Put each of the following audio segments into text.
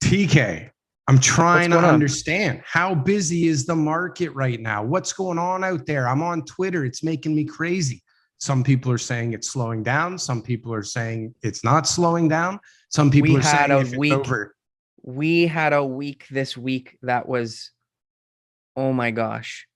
TK, I'm trying to understand how busy is the market right now? What's going on out there? I'm on Twitter. It's making me crazy. Some people are saying it's slowing down. Some people are saying it's not slowing down. Some people are saying if it's over. We had a week this week that was, oh my gosh.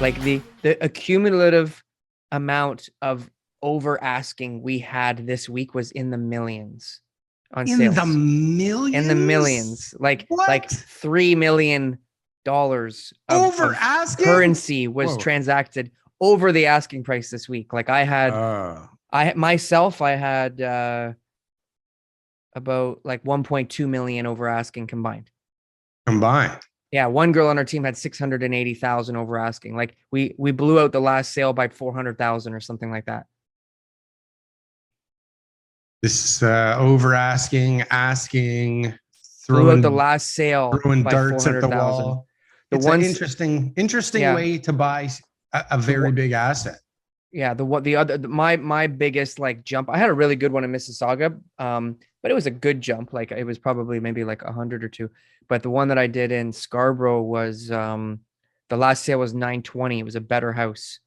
Like the accumulative amount of over asking we had this week was in the millions on sales. In the millions? In the millions. Like $3 million over asking currency was transacted over the asking price this week. Like I had about like 1.2 million over asking combined. Yeah, one girl on our team had 680,000 over asking. Like we blew out the last sale by 400,000 or something like that. This over asking, throwing the last sale, throwing darts at the wall. It's an interesting way to buy a very big asset. Yeah, my biggest like jump. I had a really good one in Mississauga, but it was a good jump. Like it was probably maybe like 100 or 2. But the one that I did in Scarborough was the last sale was 920. It was a better house,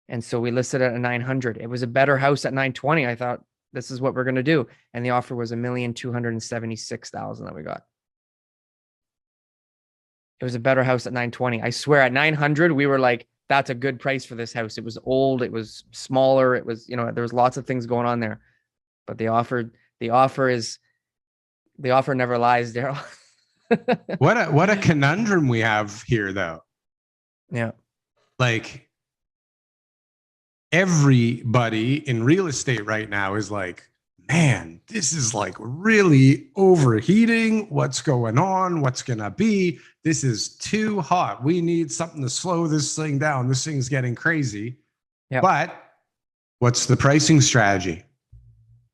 and so we listed it at 900. It was a better house at 920. I thought this is what we're gonna do, and the offer was $1,276,000 that we got. It was a better house at 920. I swear, at 900, we were like, that's a good price for this house. It was old. It was smaller. It was, there was lots of things going on there, but the offer never lies, Darryl. What a conundrum we have here, though. Yeah. Like everybody in real estate right now is like, man, this is like really overheating. What's going on? What's going to be? This is too hot. We need something to slow this thing down. This thing's getting crazy. Yep. But what's the pricing strategy?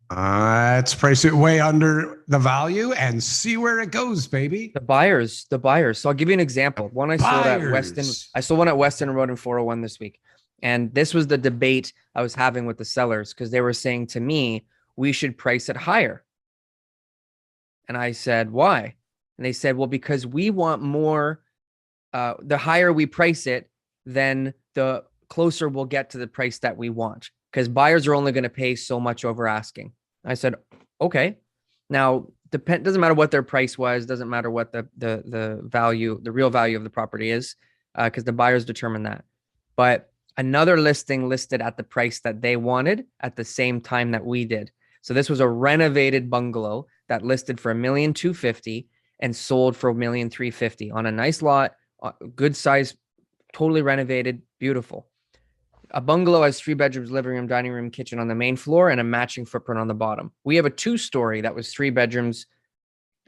Let's price it way under the value and see where it goes, baby. The buyers. So I'll give you an example. One I sold at Weston. I sold one at Weston Road in 401 this week. And this was the debate I was having with the sellers because they were saying to me, we should price it higher. And I said, why? And they said, well, because we want more, the higher we price it, then the closer we'll get to the price that we want. Because buyers are only going to pay so much over asking. I said, okay. Now, doesn't matter what their price was, doesn't matter what the value, the real value of the property is, because the buyers determine that. But another listing listed at the price that they wanted at the same time that we did. So this was a renovated bungalow that listed for $1,250,000 and sold for $1,350,000 on a nice lot, good size, totally renovated, beautiful. A bungalow has 3 bedrooms, living room, dining room, kitchen on the main floor, and a matching footprint on the bottom. We have a 2-story that was 3 bedrooms,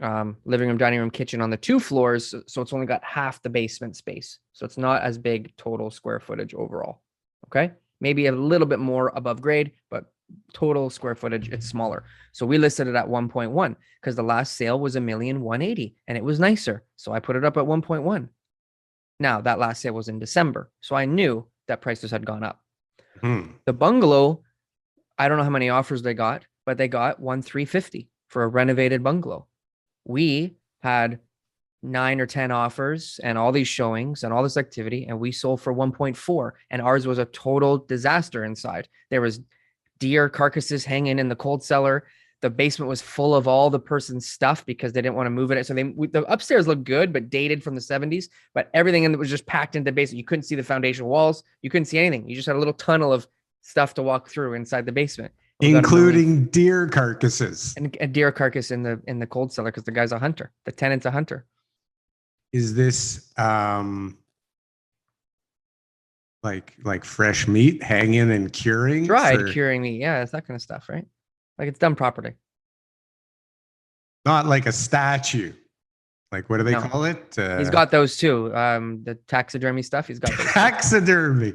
living room, dining room, kitchen on the 2 floors. So it's only got half the basement space. So it's not as big total square footage overall. Okay. Maybe a little bit more above grade, but total square footage, it's smaller. So we listed it at 1.1 because the last sale was $1,180,000 and it was nicer. So I put it up at 1.1. Now that last sale was in December. So I knew that prices had gone up. The bungalow, I don't know how many offers they got, but they got $1,350,000 for a renovated bungalow. We had 9 or 10 offers and all these showings and all this activity, and we sold for 1.4, and ours was a total disaster inside. There was deer carcasses hanging in the cold cellar. The basement was full of all the person's stuff because they didn't want to move it. So the upstairs looked good, but dated from the 70s, but everything in it was just packed into the basement. You couldn't see the foundation walls. You couldn't see anything. You just had a little tunnel of stuff to walk through inside the basement. Including deer carcasses. And a deer carcass in the cold cellar because the guy's a hunter. The tenant's a hunter. Is this like fresh meat hanging and curing? Dried curing meat. Yeah, it's that kind of stuff, right? Like it's done properly. Not like a statue. Like what do they call it? He's got those too. The taxidermy stuff. He's got those taxidermy.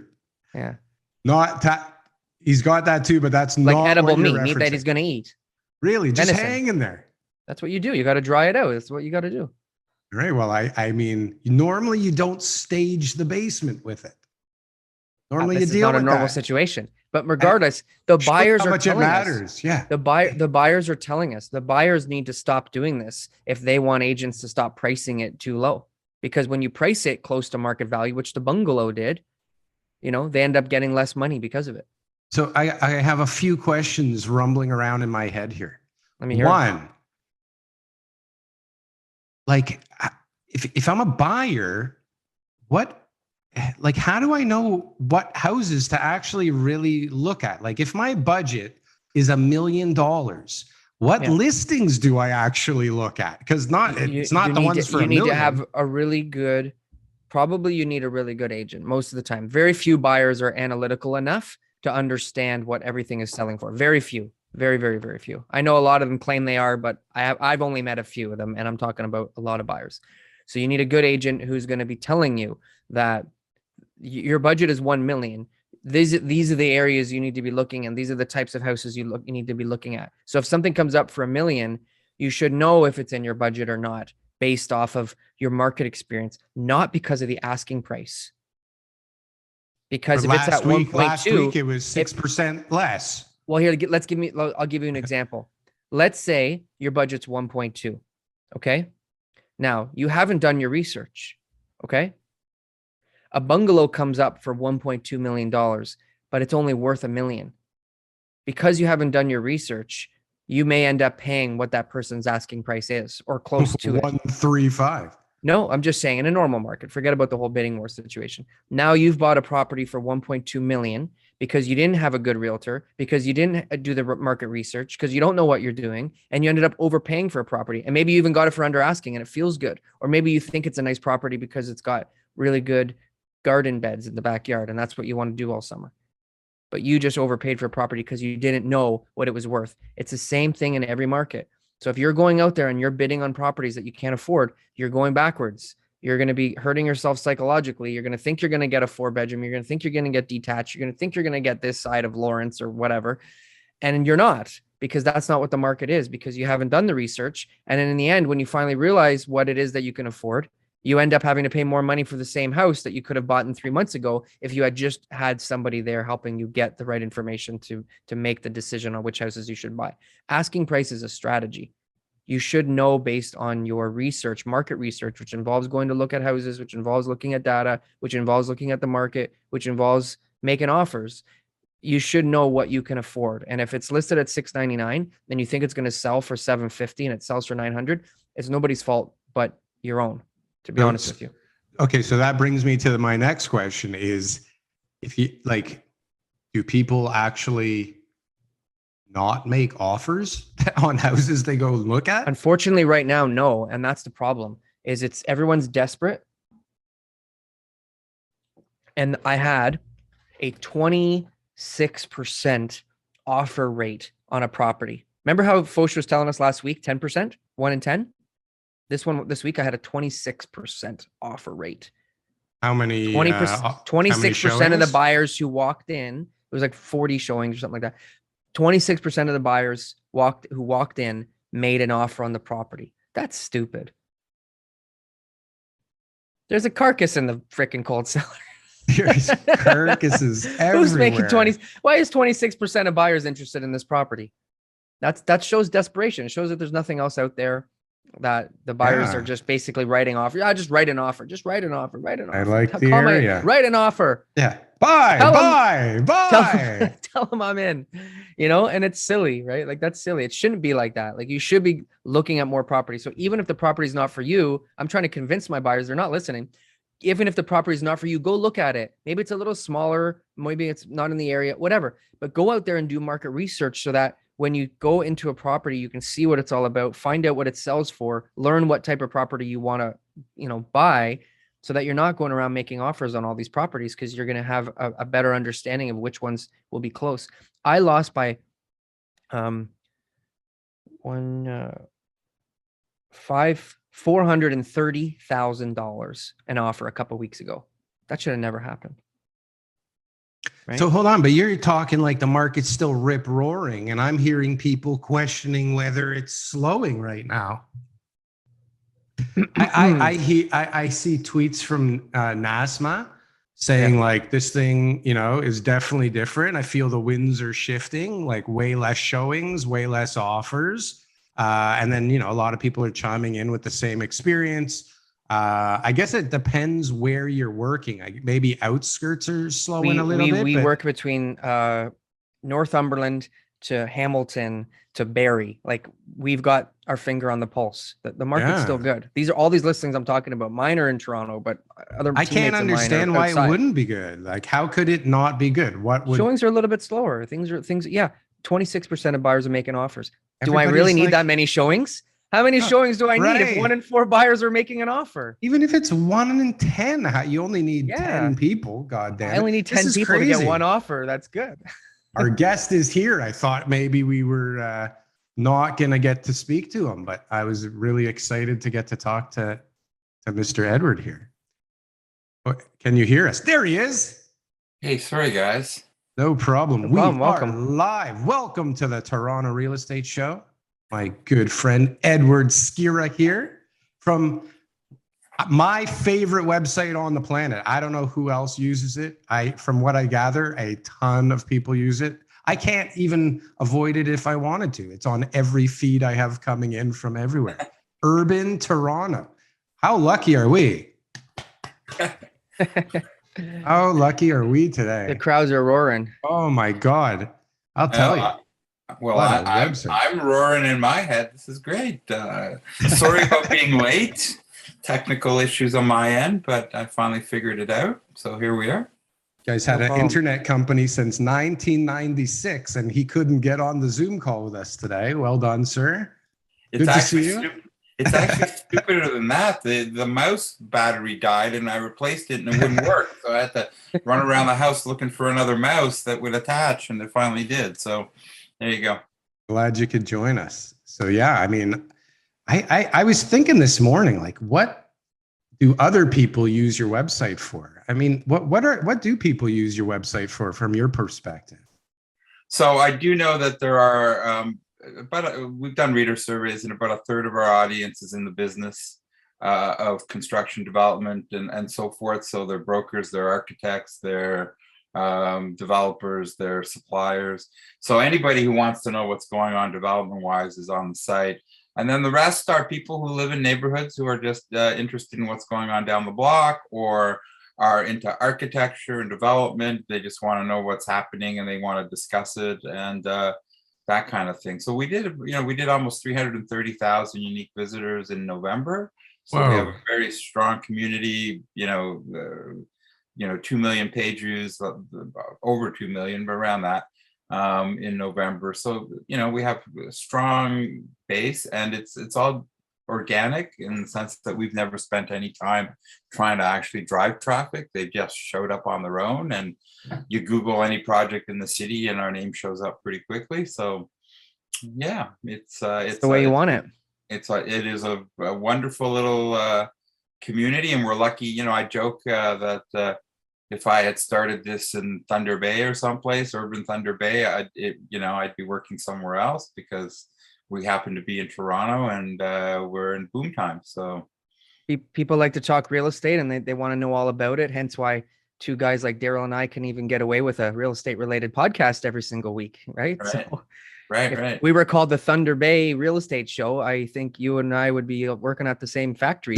Yeah. Not He's got that too, but that's like not edible what you're meat that referencing. he's going to eat. Really, just Venison. hanging there. That's what you do. You got to dry it out. That's what you got to do. Right. Well, I mean, normally you don't stage the basement with it. Normally This you is deal not a with normal that. situation. But regardless, the buyers how are much it telling us. matters. Yeah. The buyers are telling us the buyers need to stop doing this if they want agents to stop pricing it too low. Because when you price it close to market value, which the bungalow did, you know, they end up getting less money because of it. So I have a few questions rumbling around in my head here. Let me hear One, like if I'm a buyer, how do I know what houses to actually really look at? Like if my budget is $1 million, what listings do I actually look at? Because it's not the ones for $1 million. You need to have a really good, probably you need a really good agent most of the time. Very few buyers are analytical enough to understand what everything is selling for. Very few. Very, very, very few. I know a lot of them claim they are, but I've only met a few of them, and I'm talking about a lot of buyers. So you need a good agent who's going to be telling you that your budget is 1 million. These are the areas you need to be looking in. These are the types of houses you need to be looking at. So if something comes up for $1 million, you should know if it's in your budget or not based off of your market experience, not because of the asking price. Because if it's at 1.2, last week it was 6% less. Well, here, I'll give you an example. Let's say your budget's 1.2. Okay. Now you haven't done your research. Okay. A bungalow comes up for $1.2 million, but it's only worth $1 million. Because you haven't done your research, you may end up paying what that person's asking price is or close to 135. No, I'm just saying in a normal market, forget about the whole bidding war situation. Now you've bought a property for 1.2 million because you didn't have a good realtor, because you didn't do the market research, because you don't know what you're doing, and you ended up overpaying for a property. And maybe you even got it for under asking and it feels good. Or maybe you think it's a nice property because it's got really good garden beds in the backyard and that's what you want to do all summer. But you just overpaid for a property because you didn't know what it was worth. It's the same thing in every market. So if you're going out there and you're bidding on properties that you can't afford, you're going backwards. You're going to be hurting yourself psychologically. You're going to think you're going to get a 4-bedroom. You're going to think you're going to get detached. You're going to think you're going to get this side of Lawrence or whatever. And you're not, because that's not what the market is, because you haven't done the research. And then in the end, when you finally realize what it is that you can afford, you end up having to pay more money for the same house that you could have bought in 3 months ago if you had just had somebody there helping you get the right information to make the decision on which houses you should buy. Asking price is a strategy. You should know based on your research, market research, which involves going to look at houses, which involves looking at data, which involves looking at the market, which involves making offers. You should know what you can afford. And if it's listed at $699, then you think it's going to sell for $750 and it sells for $900, it's nobody's fault but your own, to be honest with you. Okay, so that brings me to my next question is, if you do people actually not make offers on houses they go look at? Unfortunately, right now, no. And that's the problem, is everyone's desperate. And I had a 26% offer rate on a property. Remember how Foch was telling us last week, 10%, 1 in 10? This week, I had a 26% offer rate. How many? 26% of the buyers who walked in, it was like 40 showings or something like that. 26% of the buyers who walked in made an offer on the property. That's stupid. There's a carcass in the freaking cold cellar. There's carcasses everywhere. Who's making 20? Why is 26% of buyers interested in this property? That shows desperation. It shows that there's nothing else out there, that the buyers are just basically writing offer. Yeah, just write an offer. Just write an offer. Write an offer. I like the area. Write an offer. Yeah. Buy. Tell them I'm in, and it's silly, right? Like, that's silly. It shouldn't be like that. Like, you should be looking at more property. So even if the property is not for you, I'm trying to convince my buyers, they're not listening. Even if the property is not for you, go look at it. Maybe it's a little smaller. Maybe it's not in the area, whatever, but go out there and do market research so that when you go into a property, you can see what it's all about, find out what it sells for, learn what type of property you want to, buy, so that you're not going around making offers on all these properties, because you're going to have a better understanding of which ones will be close. I lost by $430,000 an offer a couple of weeks ago. That should have never happened. Right? So hold on, but you're talking like the market's still rip roaring, and I'm hearing people questioning whether it's slowing right now. I see tweets from NASMA saying like this thing, is definitely different. I feel the winds are shifting, like way less showings, way less offers. And then, a lot of people are chiming in with the same experience. I guess it depends where you're working. Maybe outskirts are slowing a little bit. We work between Northumberland to Hamilton to Barrie. Like we've got our finger on the pulse. The market's still good. These are all these listings I'm talking about. Mine are in Toronto, but other I can't understand why it wouldn't be good. Like, how could it not be good? Showings are a little bit slower. Things. Yeah. 26% of buyers are making offers. Do I really need that many showings? How many showings do I need if 1 in 4 buyers are making an offer? Even if it's 1 in 10, you only need 10 people. God damn it. I only need 10 people to get one offer. That's good. Our guest is here. I thought maybe we were not going to get to speak to him, but I was really excited to get to talk to Mr. Edward here. Can you hear us? There he is. Hey, sorry, guys. No problem. We are welcome. live. Welcome to the Toronto Real Estate Show. My good friend Edward Skira here from my favorite website on the planet. I don't know who else uses it. From what I gather, a ton of people use it. I can't even avoid it if I wanted to. It's on every feed I have coming in from everywhere. Urban Toronto. How lucky are we? How lucky are we today? The crowds are roaring. Oh my God. I'll tell you. Well, I'm roaring in my head. This is great. Sorry about being late. Technical issues on my end, but I finally figured it out. So here we are. You guys had an internet company since 1996, and he couldn't get on the Zoom call with us today. Well done, sir. Good to see you. It's actually stupider than that. The mouse battery died, and I replaced it, and it wouldn't work. So I had to run around the house looking for another mouse that would attach, and it finally did. So there you go. Glad you could join us. So yeah, I mean, I was thinking this morning, like, what do other people use your website for? I mean, what do people use your website for from your perspective? So I do know that there are we've done reader surveys, and about a third of our audience is in the business of construction development and so forth. So they're brokers, they're architects, they're developers, they're suppliers. So anybody who wants to know what's going on development wise is on the site. And then the rest are people who live in neighborhoods who are just interested in what's going on down the block, or are into architecture and development. They just want to know what's happening and they want to discuss it and that kind of thing. So we did almost 330,000 unique visitors in November. So we have a very strong community, 2 million page views, over 2 million, but around that in November. So, we have a strong base, and it's all organic in the sense that we've never spent any time trying to actually drive traffic. They just showed up on their own, and you Google any project in the city and our name shows up pretty quickly. So yeah, it's the way you want it. It is a wonderful little community, and we're lucky. I joke that if I had started this in Thunder Bay or someplace, urban Thunder Bay, I'd be working somewhere else, because we happen to be in Toronto and we're in boom time. So people like to talk real estate, and they want to know all about it. Hence why two guys like Darryl and I can even get away with a real estate related podcast every single week. Right. So right. We were called the Thunder Bay Real Estate Show. I think you and I would be working at the same factory.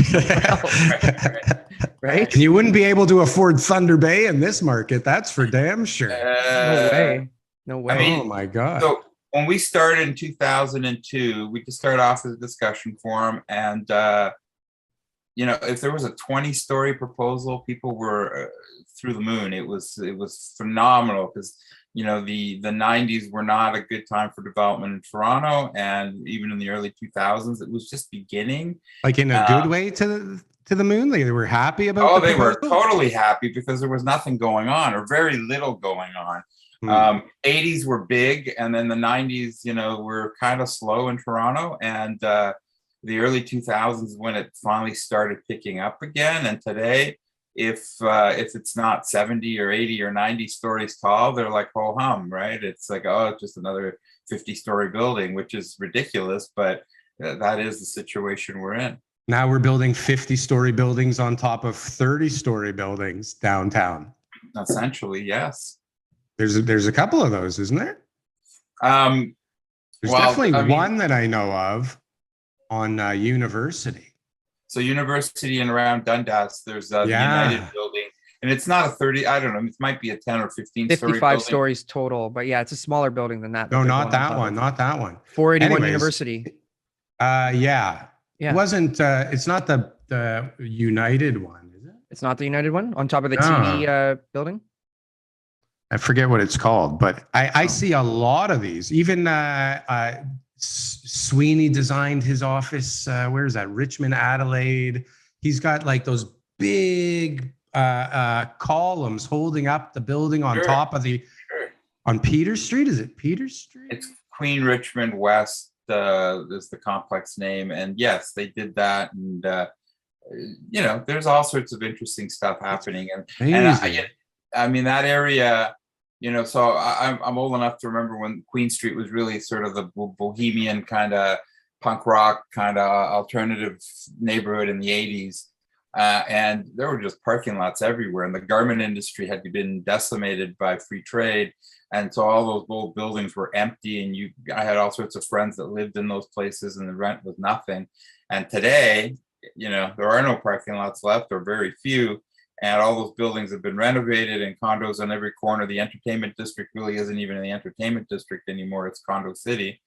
Right. And you wouldn't be able to afford Thunder Bay in this market. That's for damn sure. No way. I mean, oh my God. So when we started in 2002, we just started off as a discussion forum, and if there was a 20-story proposal, people were through the moon. It was phenomenal, because the 90s were not a good time for development in Toronto, and even in the early 2000s, it was just beginning. Like in a good way to the moon? They were happy about. Oh, they were totally happy, because there was nothing going on, or very little going on. 80s were big, and then the 90s, were kind of slow in Toronto, and the early 2000s when it finally started picking up again. And today, if it's not 70 or 80 or 90 stories tall, they're like ho hum, right? It's like, oh, it's just another 50-story building, which is ridiculous, but that is the situation we're in. Now we're building 50-story buildings on top of 30-story buildings downtown. Essentially, yes. There's a couple of those, isn't there? There's definitely one that I know of on University. So University and around Dundas, there's the United building, and it's not a 30. I don't know. It might be a 10 or 15 story 55 building. stories total, but yeah, it's a smaller building than that. No, not that one. Not that one. 481 University. Yeah. It wasn't. It's not the United one, is it? It's not the United one on top of the TD building. I forget what it's called, but I see a lot of these. Even Sweeney designed his office. Where is that? Richmond, Adelaide. He's got like those big columns holding up the building on top of on Peter Street. Is it Peter Street? It's Queen Richmond West is the complex name. And yes, they did that. And, there's all sorts of interesting stuff happening. And I mean, that area, so I'm old enough to remember when Queen Street was really sort of the bohemian kind of punk rock kind of alternative neighborhood in the 80s. And there were just parking lots everywhere. And the garment industry had been decimated by free trade. And so all those old buildings were empty. And I had all sorts of friends that lived in those places and the rent was nothing. And today, there are no parking lots left, or very few. And all those buildings have been renovated and condos on every corner. The entertainment district really isn't even in the entertainment district anymore. It's Condo City.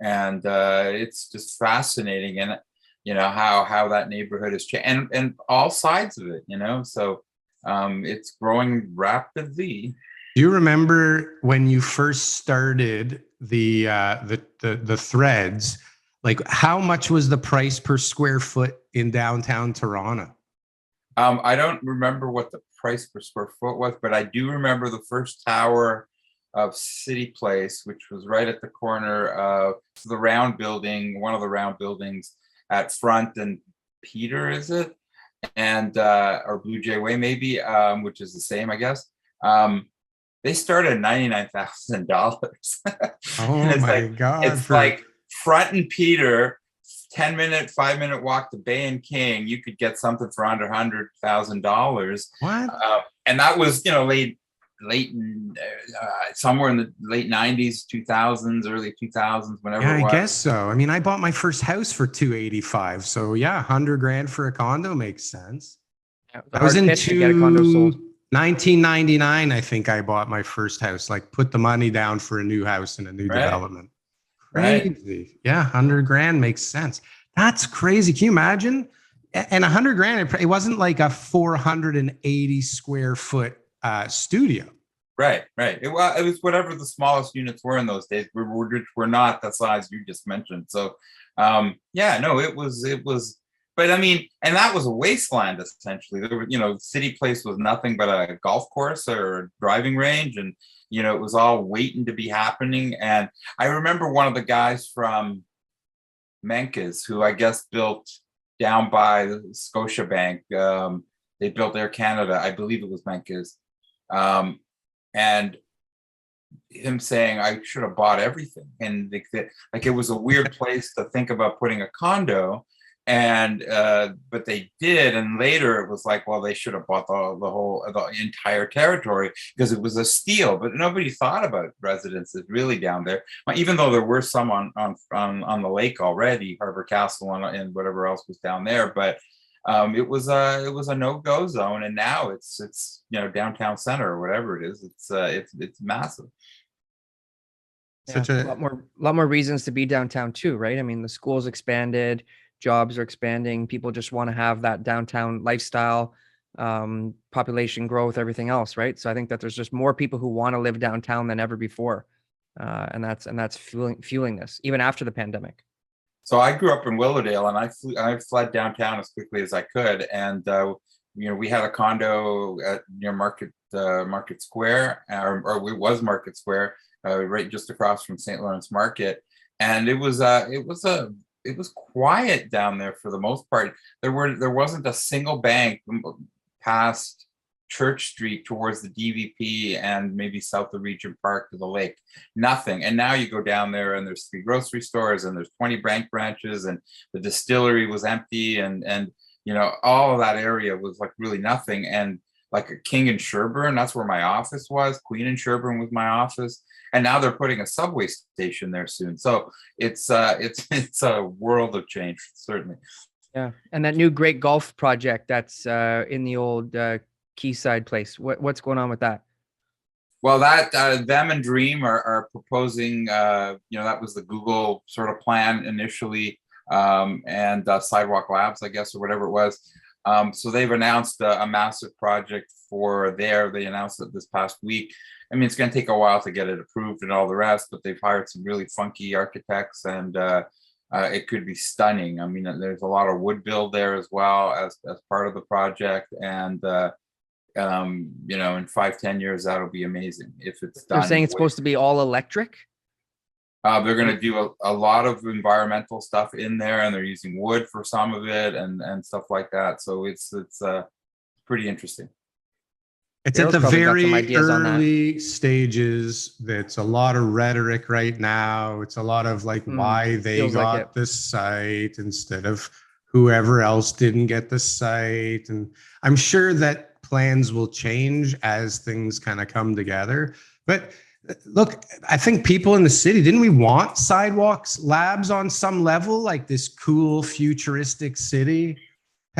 And it's just fascinating. And, how that neighborhood has changed and all sides of it, so it's growing rapidly. Do you remember when you first started the threads, like how much was the price per square foot in downtown Toronto? I don't remember what the price per square foot was, but I do remember the first tower of City Place, which was right at the corner of the round building, one of the round buildings at Front and Peter, is it? And or Blue Jay Way maybe, which is the same, I guess. They started at $99,000. Oh my God! It's like Front and Peter. 10-minute, 5-minute walk to Bay and King, you could get something for under $100,000. What? And that was, late, somewhere in the late 90s, 2000s, early 2000s, whenever. Yeah, I guess so. I mean, I bought my first house for $285, so yeah, $100,000 for a condo makes sense. Yeah, I was in 1999. I think I bought my first house. Like, put the money down for a new house and a new development. Crazy. Right. Yeah, $100,000 makes sense. That's crazy. Can you imagine? And $100,000, it wasn't like a 480 square foot studio. Right. It was whatever the smallest units were in those days. We're not the size you just mentioned. So, it was. But I mean, and that was a wasteland essentially. There were, City Place was nothing but a golf course or a driving range, and it was all waiting to be happening. And I remember one of the guys from Menkes, who I guess built down by the Scotiabank. They built Air Canada. I believe it was Menkes. And him saying, I should have bought everything. And like it was a weird place to think about putting a condo. And but they did, and later it was like, well, they should have bought the entire territory because it was a steal. But nobody thought about residences really down there, even though there were some on the lake already, Harbor Castle and whatever else was down there. But it was a no-go zone, and now it's downtown center or whatever it is. It's massive. Yeah, a lot more reasons to be downtown too, right? I mean, the school's expanded. Jobs are expanding. People just want to have that downtown lifestyle, population growth, everything else, right? So I think that there's just more people who want to live downtown than ever before, and that's fueling this even after the pandemic. So I grew up in Willowdale, and I fled downtown as quickly as I could, and we had a condo near Market Square, or it was Market Square, right just across from St. Lawrence Market, and it was quiet down there for the most part. There wasn't a single bank. past Church Street towards the DVP and maybe south of Regent Park to the lake. Nothing. And now you go down there and there's 3 grocery stores and there's 20 bank branches and the distillery was empty and all of that area was like really nothing. And like a King and Sherbourne, that's where my office was. Queen and Sherbourne was my office. And now they're putting a subway station there soon. So it's a world of change, certainly. Yeah. And that new great golf project that's in the old Quayside place. What's going on with that? Well, that them and Dream are proposing, that was the Google sort of plan initially, and Sidewalk Labs, I guess, or whatever it was. So they've announced a massive project for there. They announced it this past week. I mean, it's going to take a while to get it approved and all the rest, but they've hired some really funky architects and it could be stunning. I mean, there's a lot of wood build there as well as part of the project. And, in 5-10 years, that'll be amazing if it's done. They're saying it's supposed to be all electric. They're going to do a lot of environmental stuff in there, and they're using wood for some of it and stuff like that. So it's pretty interesting. It's at the very early stages. It's a lot of rhetoric right now. It's a lot of why they got the site instead of whoever else didn't get the site. And I'm sure that plans will change as things kind of come together. But look, I think people in the city, didn't we want sidewalks labs on some level, like this cool futuristic city?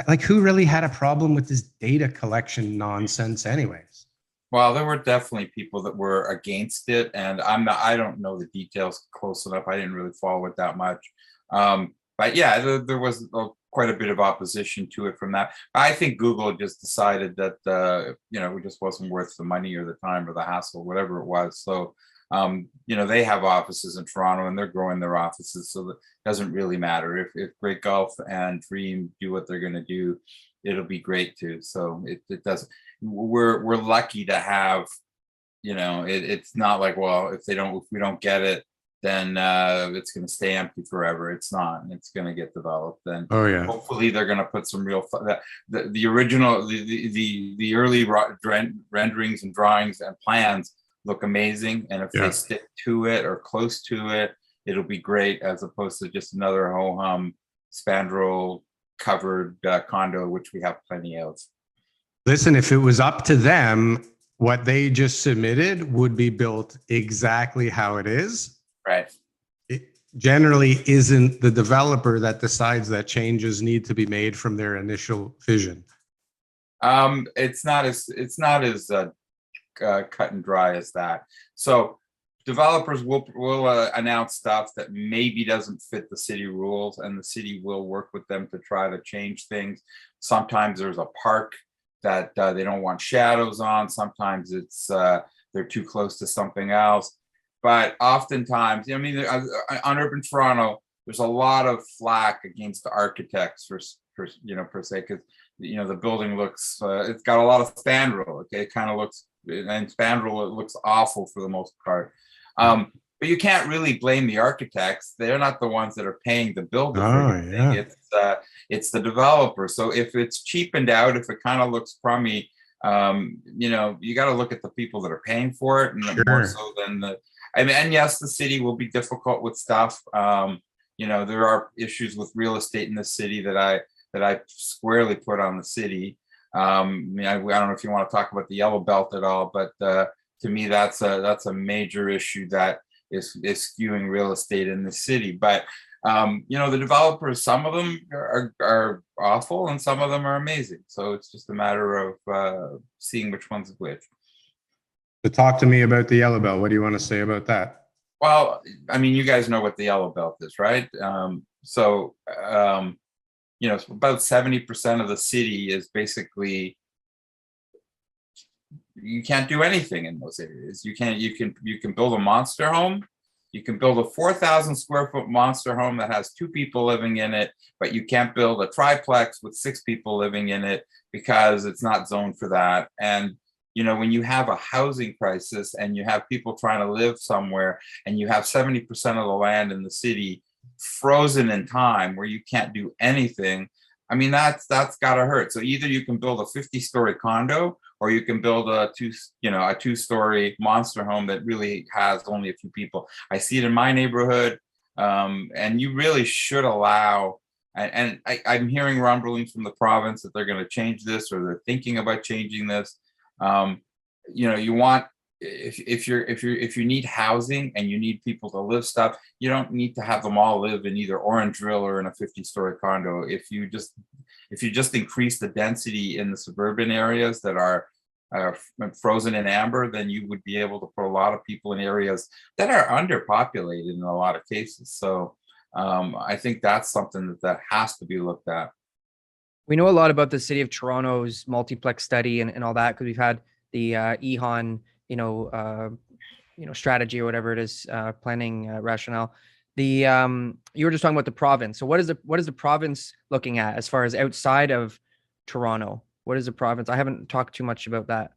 Like, who really had a problem with this data collection nonsense anyways? Well, there were definitely people that were against it, and I don't know the details close enough. I didn't really follow it that much. But yeah, there was quite a bit of opposition to it from that. I think Google just decided that, it just wasn't worth the money or the time or the hassle, whatever it was. So, they have offices in Toronto and they're growing their offices. So it doesn't really matter. If Great Gulf and Dream do what they're going to do, it'll be great too. So it doesn't, we're lucky to have, it's not like, well, if we don't get it, then it's going to stay empty forever. It's not. It's going to get developed. And hopefully they're going to put some real the original the early renderings and drawings and plans look amazing. And if they stick to it or close to it, it'll be great, as opposed to just another ho-hum spandrel covered condo, which we have plenty of. Listen, if it was up to them, what they just submitted would be built exactly how it is. Right. It generally isn't the developer that decides that changes need to be made from their initial vision. It's not as cut and dry as that. So developers will announce stuff that maybe doesn't fit the city rules, and the city will work with them to try to change things. Sometimes there's a park that they don't want shadows on. Sometimes it's they're too close to something else. But oftentimes, on Urban Toronto, there's a lot of flack against the architects per se, because the building looks it's got a lot of spandrel. Okay, it kind of looks, and spandrel, it looks awful for the most part. But you can't really blame the architects. They're not the ones that are paying the bill. It's the developer. So if it's cheapened out, if it kind of looks crummy, you got to look at the people that are paying for it, and more so than and yes, the city will be difficult with stuff. There are issues with real estate in the city that I squarely put on the city. I don't know if you want to talk about the Yellow Belt at all, but to me, that's a major issue that is skewing real estate in the city. But the developers, some of them are awful and some of them are amazing. So it's just a matter of seeing which one's which. So talk to me about the Yellow Belt. What do you want to say about that? Well, you guys know what the Yellow Belt is, right? About 70% of the city is basically, you can't do anything in those areas. You can build a monster home. You can build a 4,000 square foot monster home that has 2 people living in it, but you can't build a triplex with 6 people living in it because it's not zoned for that. And when you have a housing crisis and you have people trying to live somewhere, and you have 70% of the land in the city frozen in time where you can't do anything, I mean, that's gotta hurt. So either you can build a 50-story condo, or you can build a 2-story monster home that really has only a few people. I see it in my neighborhood, and you really should allow. And I'm hearing rumblings from the province that they're going to change this, or they're thinking about changing this. You want, if you need housing and you need people to live stuff, you don't need to have them all live in either Orangeville or in a 50-story condo. If you just increase the density in the suburban areas that are frozen in amber, then you would be able to put a lot of people in areas that are underpopulated in a lot of cases. So I think that's something that has to be looked at. We know a lot about the city of Toronto's multiplex study and all that, because we've had the EHON, strategy or whatever it is, planning rationale. You were just talking about the province. So what is the province looking at as far as outside of Toronto? What is the province? I haven't talked too much about that.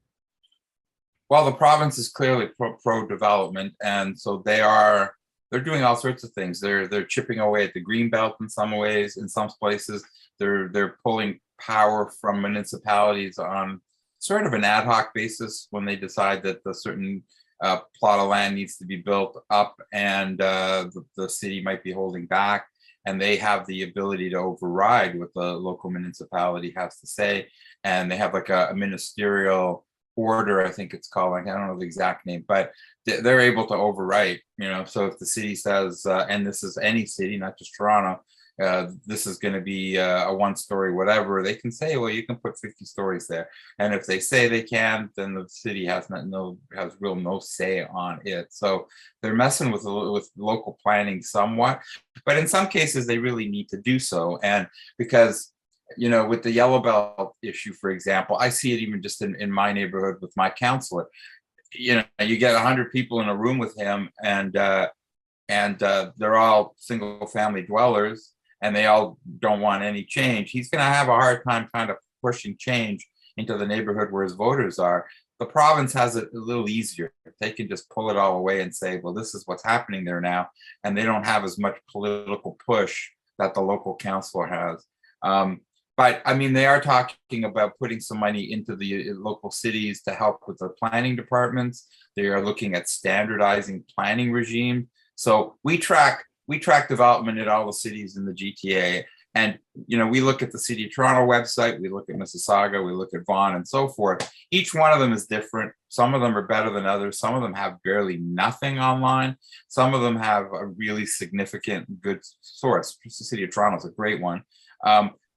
Well, the province is clearly pro development, and so they're doing all sorts of things. They're chipping away at the green belt in some ways. In some places, they're pulling power from municipalities on sort of an ad hoc basis when they decide that a certain plot of land needs to be built up, and the city might be holding back, and they have the ability to override what the local municipality has to say. And they have like a ministerial order, I think it's called, like, I don't know the exact name, but they're able to overwrite, so if the city says, and this is any city, not just Toronto, this is going to be a 1-story whatever, they can say, well, you can put 50 stories there. And if they say they can, then the city has no say on it. So they're messing with local planning somewhat, but in some cases they really need to do so. And because with the yellow belt issue, for example, I see it even just in my neighborhood with my counselor. You get 100 people in a room with him, and they're all single family dwellers, and they all don't want any change. He's going to have a hard time kind of pushing change into the neighborhood where his voters are. The province has it a little easier. They can just pull it all away and say, well, this is what's happening there now, and they don't have as much political push that the local councillor has. But I mean, they are talking about putting some money into the local cities to help with their planning departments. They are looking at standardizing planning regime. So we track development at all the cities in the GTA. And, we look at the City of Toronto website, we look at Mississauga, we look at Vaughan and so forth. Each one of them is different. Some of them are better than others. Some of them have barely nothing online. Some of them have a really significant good source. The City of Toronto is a great one.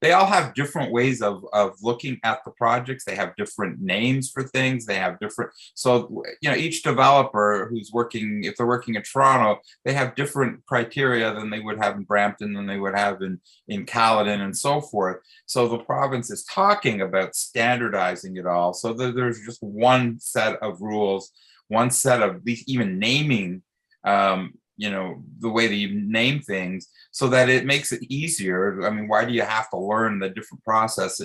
They all have different ways of looking at the projects. They have different names for things. They have different, so, each developer who's working, if they're working in Toronto, they have different criteria than they would have in Brampton, than they would have in Caledon and so forth. So the province is talking about standardizing it all, so that there's just one set of rules, one set of even naming, the way that you name things, so that it makes it easier. I mean, why do you have to learn the different process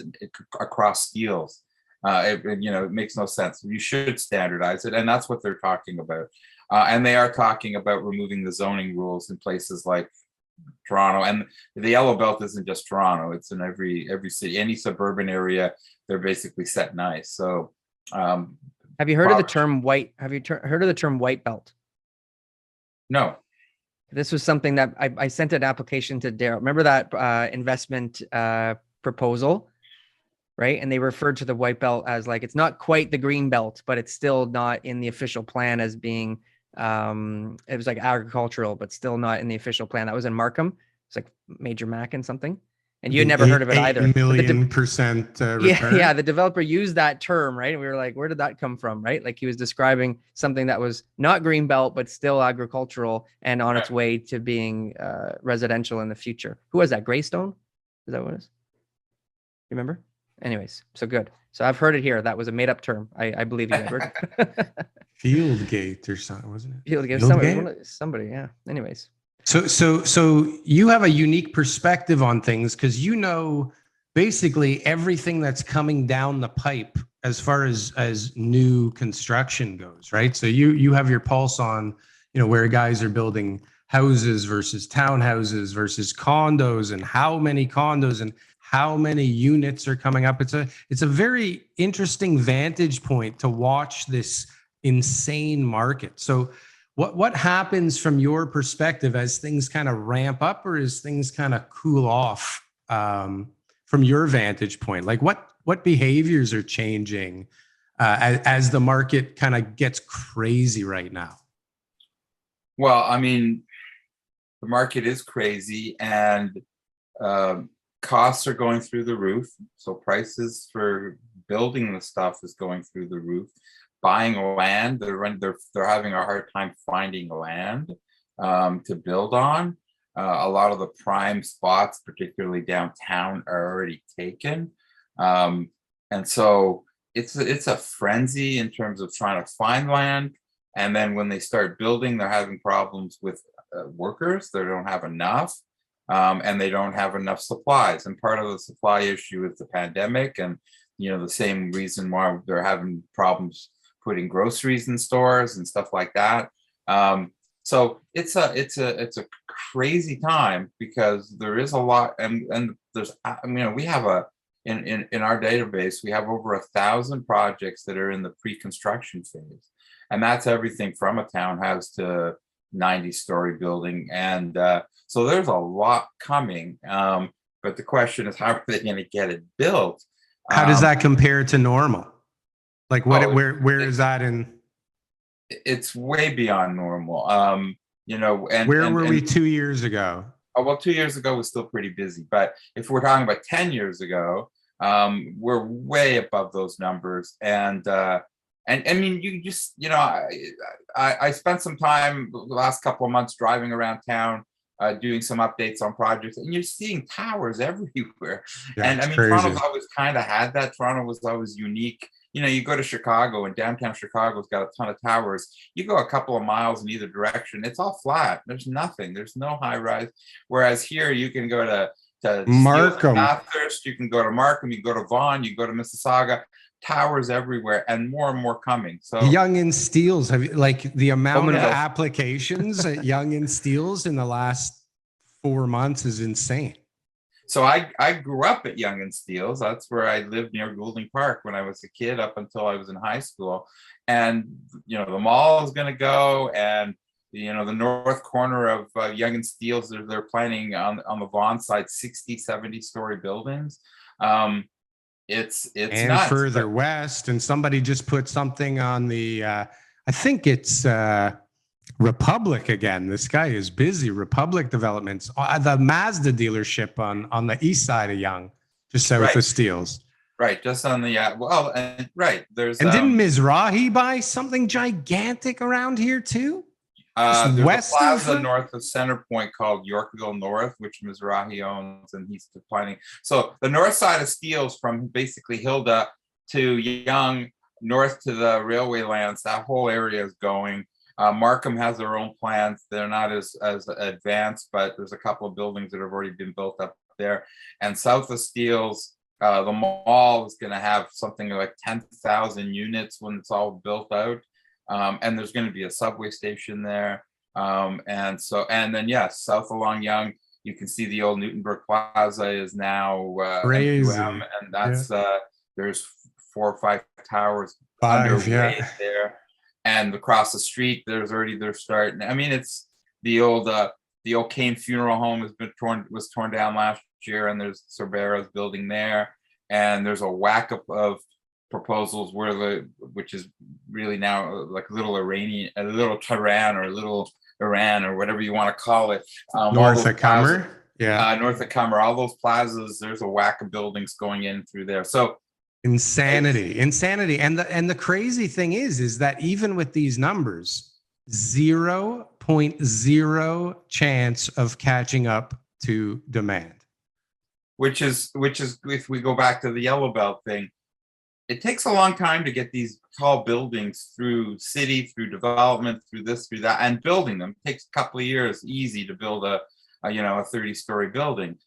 across skills? It makes no sense. You should standardize it, and that's what they're talking about. And they are talking about removing the zoning rules in places like Toronto. And the yellow belt isn't just Toronto; it's in every city, any suburban area. They're basically set nice. So, have you heard of the term white? Have you heard of the term white belt? No. This was something that I sent an application to Darryl. Remember that investment proposal, right? And they referred to the white belt as like, it's not quite the green belt, but it's still not in the official plan as being, it was like agricultural, but still not in the official plan. That was in Markham. It's like Major Mac and something. And you had never heard of it either. 8 million % return. Yeah, the developer used that term, right? And we were like, where did that come from, right? Like he was describing something that was not greenbelt, but still agricultural and on its way to being residential in the future. Who was that? Greystone? Is that what it is? Remember? Anyways, so good. So I've heard it here. That was a made up term. I believe you, Edward. Fieldgate or something, wasn't it? Fieldgate. Somebody, yeah. Anyways. So you have a unique perspective on things, because basically everything that's coming down the pipe as far as new construction goes, right? So you have your pulse on, where guys are building houses versus townhouses versus condos, and how many condos and how many units are coming up. It's a very interesting vantage point to watch this insane market. So what happens from your perspective as things kind of ramp up, or as things kind of cool off, from your vantage point? Like what behaviors are changing as the market kind of gets crazy right now? Well, I mean, the market is crazy, and costs are going through the roof. So prices for building the stuff is going through the roof. Buying land, they're having a hard time finding land to build on. A lot of the prime spots, particularly downtown, are already taken, and so it's a frenzy in terms of trying to find land. And then when they start building, they're having problems with workers. They don't have enough, and they don't have enough supplies. And part of the supply issue is the pandemic, and the same reason why they're having problems putting groceries in stores and stuff like that. So it's a crazy time, because there is a lot, and there's, we have in our database, we have over 1,000 projects that are in the pre-construction phase, and that's everything from a townhouse to 90-story building, and so there's a lot coming. But the question is, how are they going to get it built? How does that compare to normal? Like where is that in? It's way beyond normal. And where were we 2 years ago? Oh, well, 2 years ago was still pretty busy, but if we're talking about 10 years ago, we're way above those numbers. And I mean, you just, I spent some time the last couple of months driving around town, doing some updates on projects, and you're seeing towers everywhere. Yeah, and I mean, crazy. Toronto's always kind of had that. Toronto was always unique. You go to Chicago, and downtown Chicago's got a ton of towers. You go a couple of miles in either direction, it's all flat. There's nothing. There's no high rise. Whereas here, you can go to Markham, Bathurst, you can go to Markham, you can go to Vaughan, you go to Mississauga. Towers everywhere, and more coming. So Yonge and Steeles, have you, like, the amount of applications at Yonge and Steeles in the last 4 months is insane. So I grew up at Yonge and Steeles. That's where I lived, near Goulding Park, when I was a kid, up until I was in high school. And the mall is going to go, and the north corner of Yonge and Steeles, they're planning on the Vaughan side 60, 70-story buildings. It's and nuts, further west, and somebody just put something on the I think it's Republic again. This guy is busy. Republic Developments, the Mazda dealership on the east side of Yonge, just south of Steeles. Right, just on the there's, and didn't Mizrahi buy something gigantic around here too? There's west a plaza north of Center Point called Yorkville North, which Mizrahi owns, and he's planning. So the north side of Steeles, from basically Hilda to Yonge, north to the railway lands, that whole area is going. Markham has their own plans. They're not as advanced, but there's a couple of buildings that have already been built up there. And south of Steeles, the mall is going to have something like 10,000 units when it's all built out. And there's going to be a subway station there. And then, yes, south along Yonge, you can see the old Newtonburg Plaza is now crazy. M2M, and that's there's 4 or 5 towers underway there. And across the street, they're starting. I mean, it's the old Kane Funeral Home was torn down last year, and there's Cerbera's building there, and there's a whack of proposals which is really now like a little Tehran, or a little Iran, or whatever you want to call it. North of Cummer, north of Cummer, all those plazas. There's a whack of buildings going in through there. So insanity. And the crazy thing is that even with these numbers, 0.0 chance of catching up to demand. Which is if we go back to the Yellow Belt thing, it takes a long time to get these tall buildings through city, through development, through this, through that, and building them. It takes a couple of years, easy, to build a 30-story building.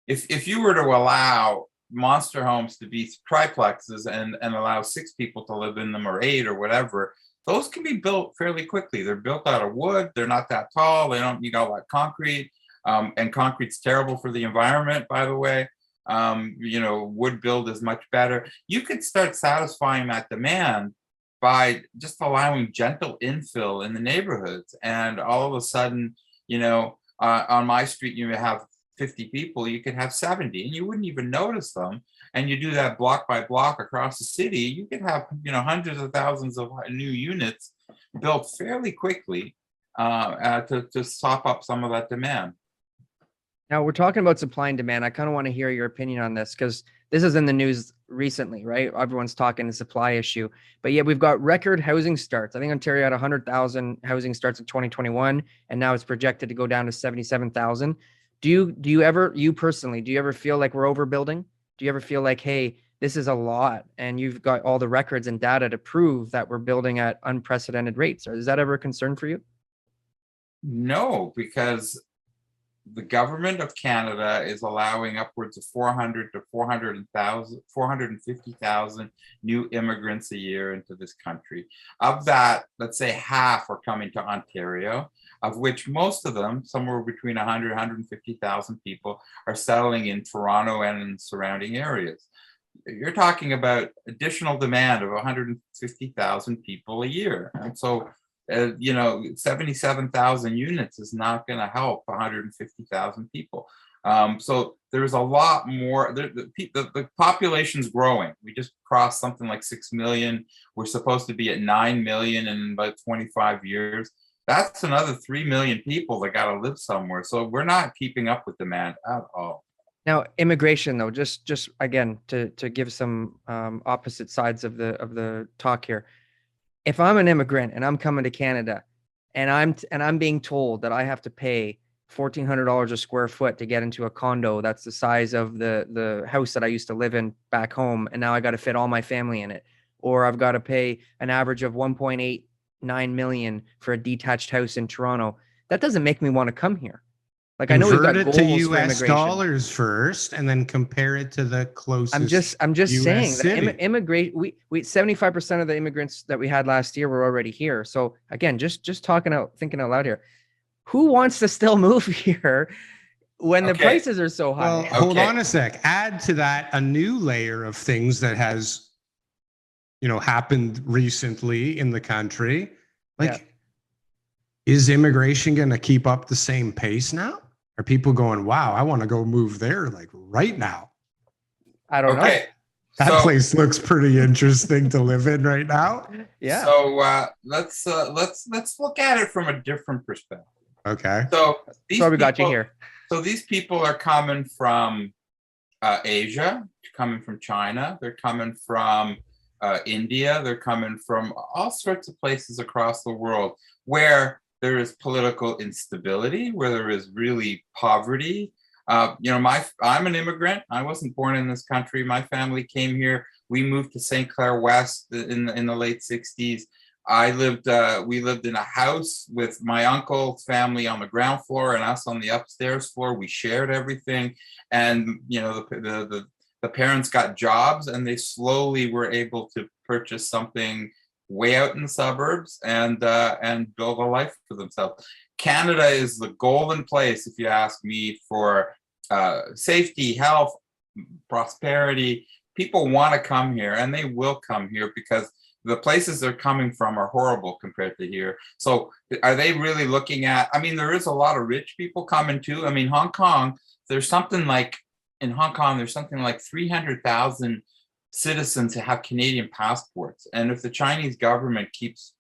If you were to allow monster homes to be triplexes and allow 6 people to live in them, or 8, or whatever, those can be built fairly quickly. They're built out of wood. They're not that tall. They don't need all that concrete. And concrete's terrible for the environment, by the way. Wood build is much better. You could start satisfying that demand by just allowing gentle infill in the neighborhoods. And all of a sudden, on my street, you may have 50 people, you could have 70, and you wouldn't even notice them. And you do that block by block across the city, you could have, hundreds of thousands of new units built fairly quickly to sop up some of that demand. Now we're talking about supply and demand. I kind of want to hear your opinion on this because this is in the news recently, right? Everyone's talking the supply issue, but yet we've got record housing starts. I think Ontario had 100,000 housing starts in 2021, and now it's projected to go down to 77,000. Do you ever feel like we're overbuilding? Do you ever feel like, hey, this is a lot, and you've got all the records and data to prove that we're building at unprecedented rates? Or is that ever a concern for you? No, because the government of Canada is allowing upwards of 400 to 450,000 new immigrants a year into this country. Of that, let's say half are coming to Ontario, of which most of them, somewhere between 100 and 150,000 people, are settling in Toronto and in surrounding areas. You're talking about additional demand of 150,000 people a year. And so 77,000 units is not going to help 150,000 people. So there's a lot more. The population's growing. We just crossed something like 6 million. We're supposed to be at 9 million in about 25 years. That's another 3 million people that got to live somewhere. So we're not keeping up with demand at all. Now, immigration, though, just again to give some opposite sides of the talk here. If I'm an immigrant and I'm coming to Canada, and I'm being told that I have to pay $1,400 a square foot to get into a condo that's the size of the house that I used to live in back home, and now I got to fit all my family in it, or I've got to pay an average of 1.89 million for a detached house in Toronto, that doesn't make me want to come here. Like, I know we've got goals to for US dollars first, and then compare it to the closest. I'm just US saying city. that immigration. We 75% of the immigrants that we had last year were already here. So again, just thinking out loud here. Who wants to still move here when the prices are so high? Well, hold on a sec. Add to that a new layer of things that has, happened recently in the country. Is immigration going to keep up the same pace now? Are people going, wow, I want to go move there like right now? I don't know. That place looks pretty interesting to live in right now. Yeah. So let's look at it from a different perspective. Okay. So we got you here. So these people are coming from Asia, coming from China. They're coming from India. They're coming from all sorts of places across the world where there is political instability, where there is really poverty. I'm an immigrant. I wasn't born in this country. My family came here. We moved to St. Clair West in the late 60s. We lived in a house with my uncle's family on the ground floor and us on the upstairs floor. We shared everything. And, the parents got jobs, and they slowly were able to purchase something way out in the suburbs and build a life for themselves. Canada is the golden place, if you ask me, for safety, health, prosperity. People want to come here, and they will come here because the places they're coming from are horrible compared to here. So are they really looking at, there is a lot of rich people coming too. Hong Kong, there's something like 300,000 citizens who have Canadian passports. And if the Chinese government keeps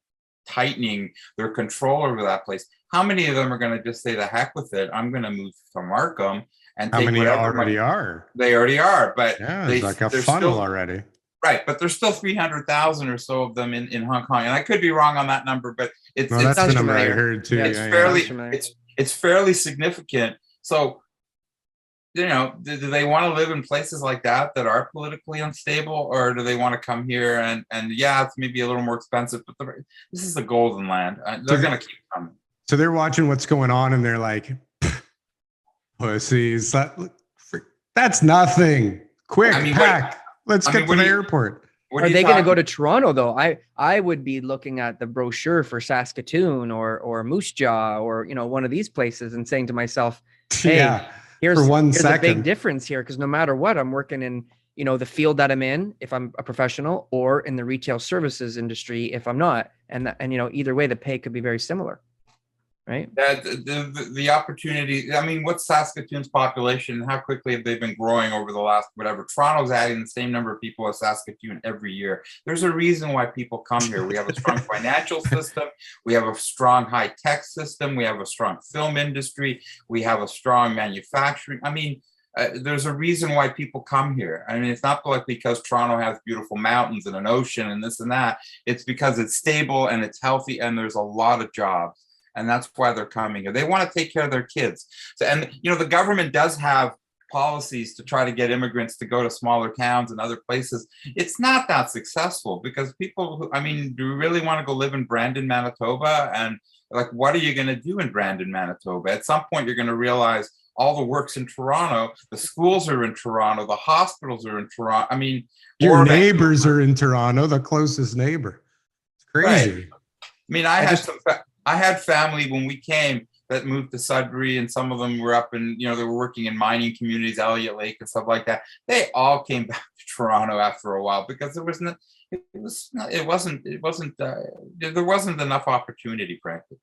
tightening their control over that place, how many of them are going to just say, the heck with it, I'm going to move to Markham and how take many already are? They already are, but it's like a funnel already. Right, but there's still 300,000 or so of them in Hong Kong, and I could be wrong on that number, but it's that's the number I heard too. It's fairly significant. So, do they want to live in places like that are politically unstable, or do they want to come here and it's maybe a little more expensive, but this is the golden land. They're going to keep coming. So they're watching what's going on, and they're like, pussies. That's nothing. Quick, pack. Let's get to the airport. Are they going to go to Toronto, though? I would be looking at the brochure for Saskatoon or Moose Jaw or one of these places and saying to myself, hey, Here's for 1 a big second. difference here, because no matter what, I'm working in, the field that I'm in, if I'm a professional, or in the retail services industry, if I'm not. And either way, the pay could be very similar. Right. That the opportunity. I mean, what's Saskatoon's population? How quickly have they been growing over the last whatever? Toronto's adding the same number of people as Saskatoon every year. There's a reason why people come here. We have a strong financial system. We have a strong high tech system. We have a strong film industry. We have a strong manufacturing. I mean, there's a reason why people come here. I mean, it's not like because Toronto has beautiful mountains and an ocean and this and that. It's because it's stable and it's healthy and there's a lot of jobs. And that's why they're coming here. They want to take care of their kids. So, and the government does have policies to try to get immigrants to go to smaller towns and other places. It's not that successful because people, do you really want to go live in Brandon, Manitoba? And like, what are you going to do in Brandon, Manitoba? At some point, you're going to realize all the work's in Toronto. The schools are in Toronto. The hospitals are in Toronto. I mean, your neighbors are in Toronto, the closest neighbor. It's crazy. Right. I mean, I had family when we came that moved to Sudbury, and some of them were up in, they were working in mining communities, Elliott Lake and stuff like that. They all came back to Toronto after a while because there wasn't enough opportunity, frankly.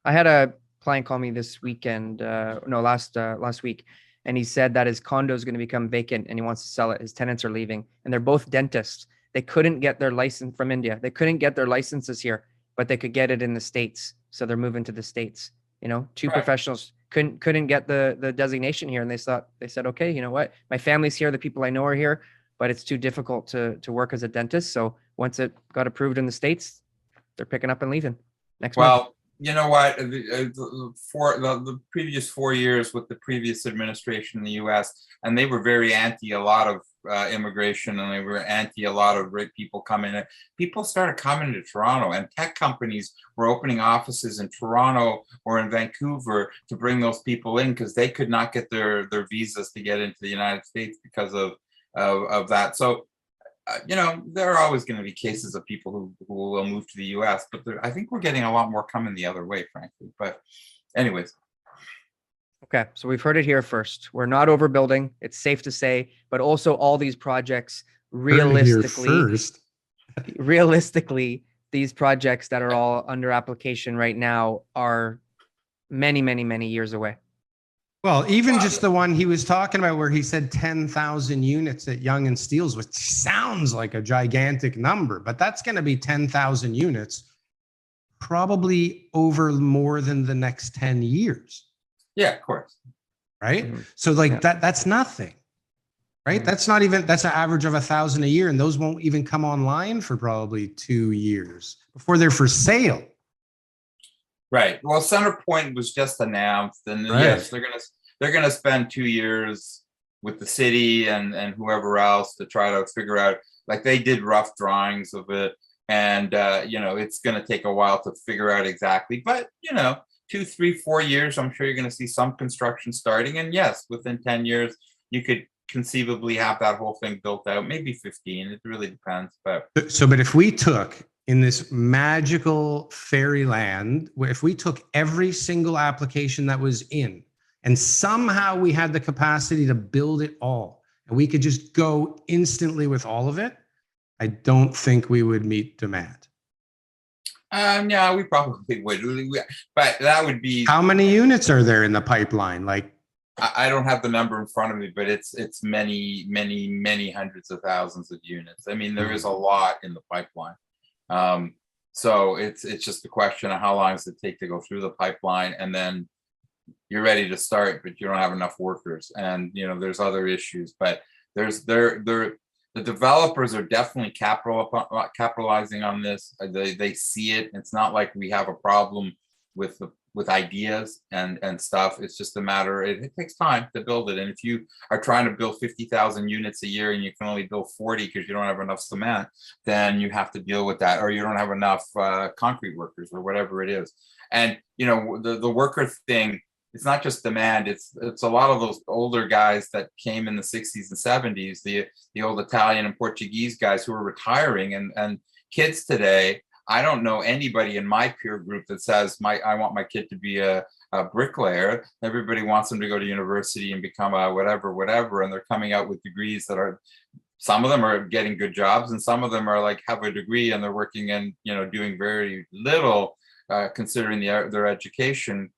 I had a client call me this weekend, last week, and he said that his condo is going to become vacant and he wants to sell it. His tenants are leaving, and they're both dentists. They couldn't get their license from India. They couldn't get their licenses here, but they could get it in the States. So they're moving to the States. Two Right. professionals couldn't get the designation here. And they said, okay, you know what? My family's here. The people I know are here, but it's too difficult to work as a dentist. So once it got approved in the States, they're picking up and leaving next month. Well, you know what? The previous 4 years with the previous administration in the U.S., and they were very anti a lot of immigration, and they were anti a lot of people coming in. People started coming to Toronto, and tech companies were opening offices in Toronto or in Vancouver to bring those people in because they could not get their visas to get into the United States because of that. So, there are always going to be cases of people who will move to the U.S., but I think we're getting a lot more coming the other way, frankly. But anyways. Okay, so we've heard it here first. We're not overbuilding. It's safe to say, but also all these projects, realistically, these projects that are all under application right now are many, many, many years away. Well, even just the one he was talking about where he said 10,000 units at Yonge and Steeles, which sounds like a gigantic number, but that's going to be 10,000 units probably over more than the next 10 years. Yeah, of course. Right. Mm-hmm. So that's nothing. Right. Mm-hmm. That's an average of 1,000 a year. And those won't even come online for probably 2 years before they're for sale. Right. Well, Centerpoint was just announced, and yes, they're gonna spend 2 years with the city and whoever else to try to figure out. Like, they did rough drawings of it, and it's gonna take a while to figure out exactly. But 2, 3, 4 years, I'm sure you're gonna see some construction starting. And yes, within 10 years, you could conceivably have that whole thing built out. Maybe 15. It really depends. But if we took in this magical fairyland, where if we took every single application that was in, and somehow we had the capacity to build it all, and we could just go instantly with all of it, I don't think we would meet demand. Yeah, we probably would, but that would be. How many units are there in the pipeline? Like, I don't have the number in front of me, but it's many, many, many hundreds of thousands of units. I mean, there is a lot in the pipeline. So it's just a question of how long does it take to go through the pipeline, and then you're ready to start, but you don't have enough workers, and there's other issues. But the developers are definitely capitalizing on this. They see it. It's not like we have a problem with ideas and stuff. It's just a matter. It takes time to build it, and if you are trying to build 50,000 units a year and you can only build 40 because you don't have enough cement, then you have to deal with that, or you don't have enough concrete workers or whatever it is. And the worker thing. It's not just demand. It's a lot of those older guys that came in the 60s and 70s, the old Italian and Portuguese guys who are retiring, and kids today. I don't know anybody in my peer group that says I want my kid to be a bricklayer. Everybody wants them to go to university and become a whatever, and they're coming out with degrees that are, some of them are getting good jobs, and some of them are like have a degree and they're working in, doing very little, considering their education.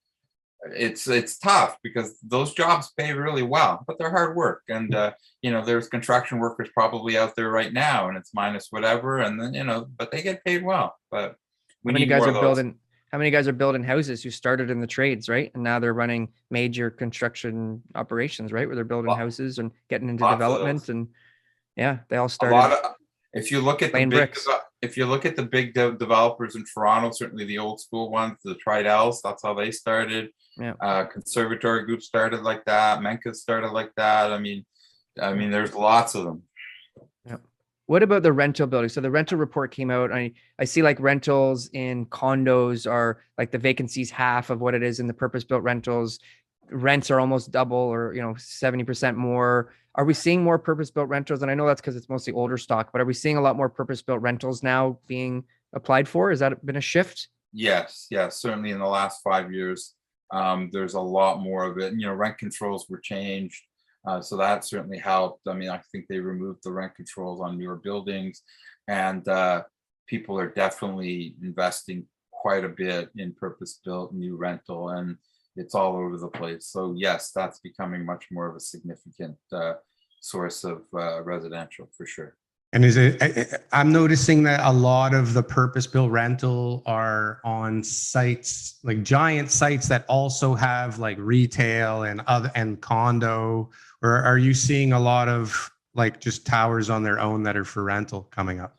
It's tough because those jobs pay really well, but they're hard work. And there's construction workers probably out there right now, and it's minus whatever, and then but they get paid well. But we need more of those. How many guys are building houses who started in the trades, right? And now they're running major construction operations, right? Where they're building houses and getting into development, and yeah, they all started. If you look at the big developers in Toronto, certainly the old school ones, the Tridels, that's how they started. Yeah. Conservatory Group started like that. Menka started like that. I mean, there's lots of them. Yeah. What about the rental building? So the rental report came out. I see like rentals in condos are like the vacancies half of what it is in the purpose-built rentals. Rents are almost double, or 70% more. Are we seeing more purpose-built rentals? And I know that's because it's mostly older stock, but are we seeing a lot more purpose-built rentals now being applied for? Has that been a shift? Yes, certainly in the last 5 years, there's a lot more of it. Rent controls were changed, so that certainly helped. I mean, I think they removed the rent controls on newer buildings, and people are definitely investing quite a bit in purpose-built new rental, and it's all over the place. So yes, that's becoming much more of a significant source of residential for sure. And I'm noticing that a lot of the purpose-built rental are on sites, like giant sites that also have like retail and condo, or are you seeing a lot of like just towers on their own that are for rental coming up?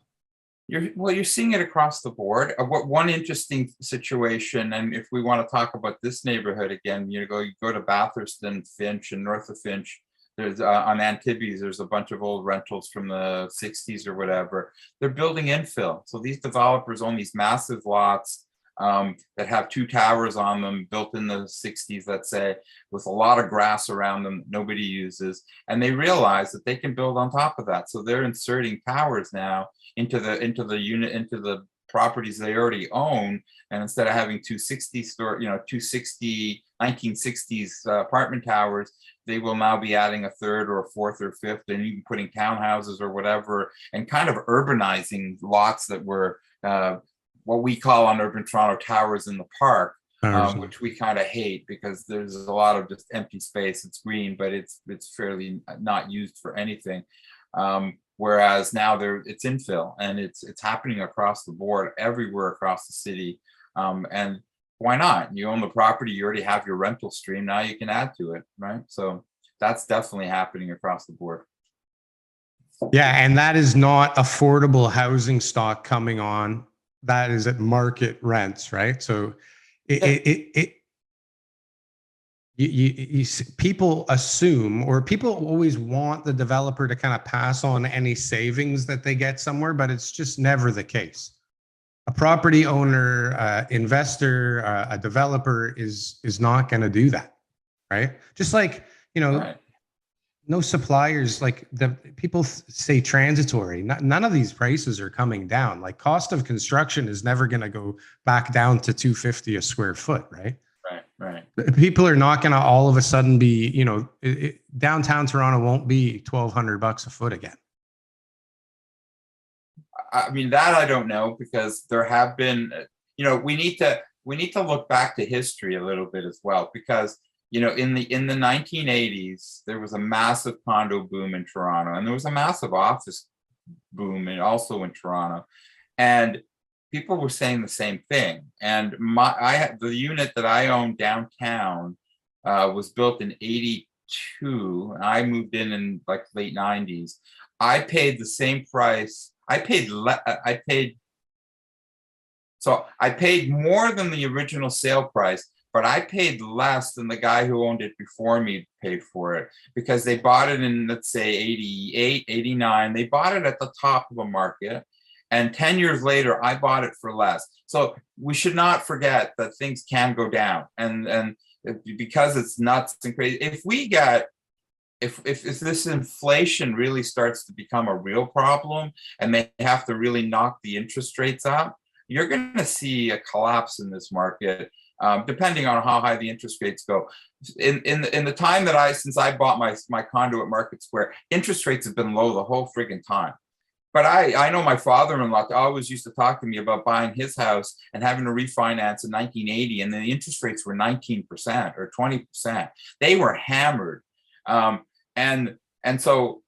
You're seeing it across the board. One interesting situation, and if we want to talk about this neighborhood again, you go to Bathurst and Finch and north of Finch. There's on Antibes, there's a bunch of old rentals from the 60s or whatever. They're building infill. So these developers own these massive lots that have 2 towers on them, built in the 60s, let's say, with a lot of grass around them that nobody uses. And they realize that they can build on top of that. So they're inserting towers now into the properties they already own. And instead of having 1960s apartment towers, they will now be adding a third or a fourth or fifth, and even putting townhouses or whatever, and kind of urbanizing lots that were what we call on Urban Toronto towers in the park, which we kind of hate because there's a lot of just empty space. It's green, but it's fairly not used for anything. Whereas now it's infill, and it's happening across the board, everywhere across the city. And why not? You own the property, you already have your rental stream, now you can add to it, right? So that's definitely happening across the board. Yeah, and that is not affordable housing stock coming on. That is at market rents, right? So people assume, or people always want the developer to kind of pass on any savings that they get somewhere, but it's just never the case. A property owner, investor, a developer is not going to do that, right? Just like, right. No suppliers, like the people say transitory. None of these prices are coming down. Like cost of construction is never going to go back down to $250 a square foot, right? Right. People are not going to all of a sudden be, downtown Toronto won't be $1,200 a foot again. I mean, that I don't know, because there have been, we need to look back to history a little bit as well, because in the 1980s, there was a massive condo boom in Toronto, and there was a massive office boom also in Toronto, and people were saying the same thing. And the unit that I own downtown was built in '82, and I moved in like late '90s. I paid the same price. I paid more than the original sale price, but I paid less than the guy who owned it before me paid for it, because they bought it in, let's say, 88, 89. They bought it at the top of the market. And 10 years later, I bought it for less. So we should not forget that things can go down. And because it's nuts and crazy, if this inflation really starts to become a real problem, and they have to really knock the interest rates up, you're going to see a collapse in this market. depending on how high the interest rates go. In the time that since I bought my condo at Market Square, interest rates have been low the whole friggin' time. But I know my father-in-law always used to talk to me about buying his house and having to refinance in 1980, and the interest rates were 19% or 20%. They were hammered, and so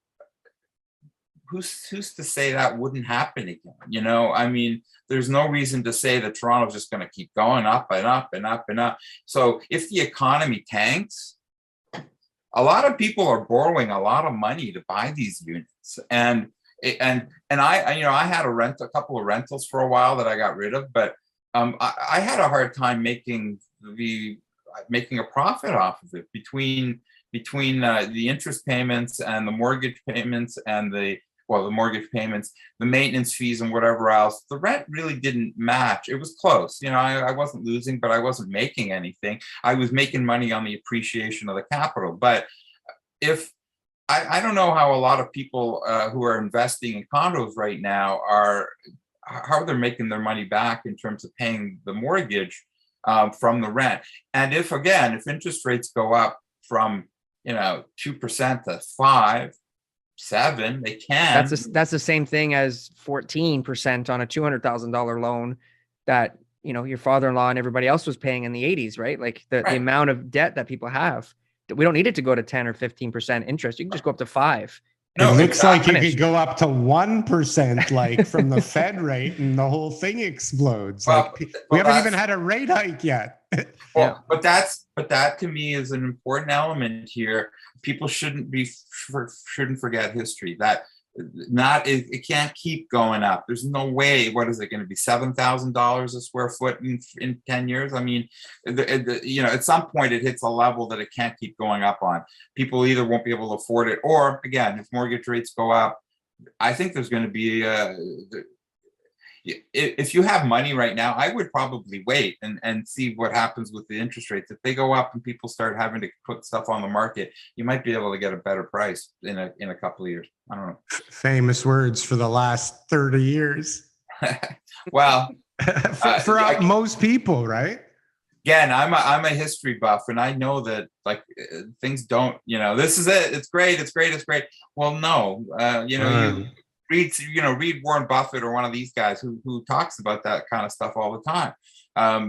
who's to say that wouldn't happen again? I mean, there's no reason to say that Toronto's just going to keep going up and up and up and up. So if the economy tanks, a lot of people are borrowing a lot of money to buy these units, and I had a couple of rentals for a while that I got rid of, but I had a hard time making a profit off of it between the interest payments and the mortgage payments and the mortgage payments, the maintenance fees and whatever else. The rent really didn't match. It was close. I wasn't losing, but I wasn't making anything. I was making money on the appreciation of the capital. But if I don't know how a lot of people who are investing in condos right now how they're making their money back in terms of paying the mortgage from the rent. And if interest rates go up from 2% to 5, 7, they can. That's the same thing as 14% on a $200,000 loan that your father-in-law and everybody else was paying in the 80s, right? Like the amount of debt that people have. We don't need it to go to 10 or 15% interest. You can just go up to 5. No, it looks like you could go up to 1%, like from the Fed rate, and the whole thing explodes. We haven't even had a rate hike yet. But that to me is an important element here. People shouldn't forget history. That it can't keep going up. There's no way. What is it going to be? $7,000 a square foot in 10 years? I mean, at some point it hits a level that it can't keep going up on. People either won't be able to afford it, or again, if mortgage rates go up, I think there's going to be if you have money right now, I would probably wait and see what happens with the interest rates. If they go up and people start having to put stuff on the market, you might be able to get a better price in a couple of years. I don't know. Famous words for the last 30 years. Well, for most people, right? Again, I'm a history buff, and I know that things don't. This is it. It's great. It's great. It's great. Well, no. You read Warren Buffett or one of these guys who talks about that kind of stuff all the time.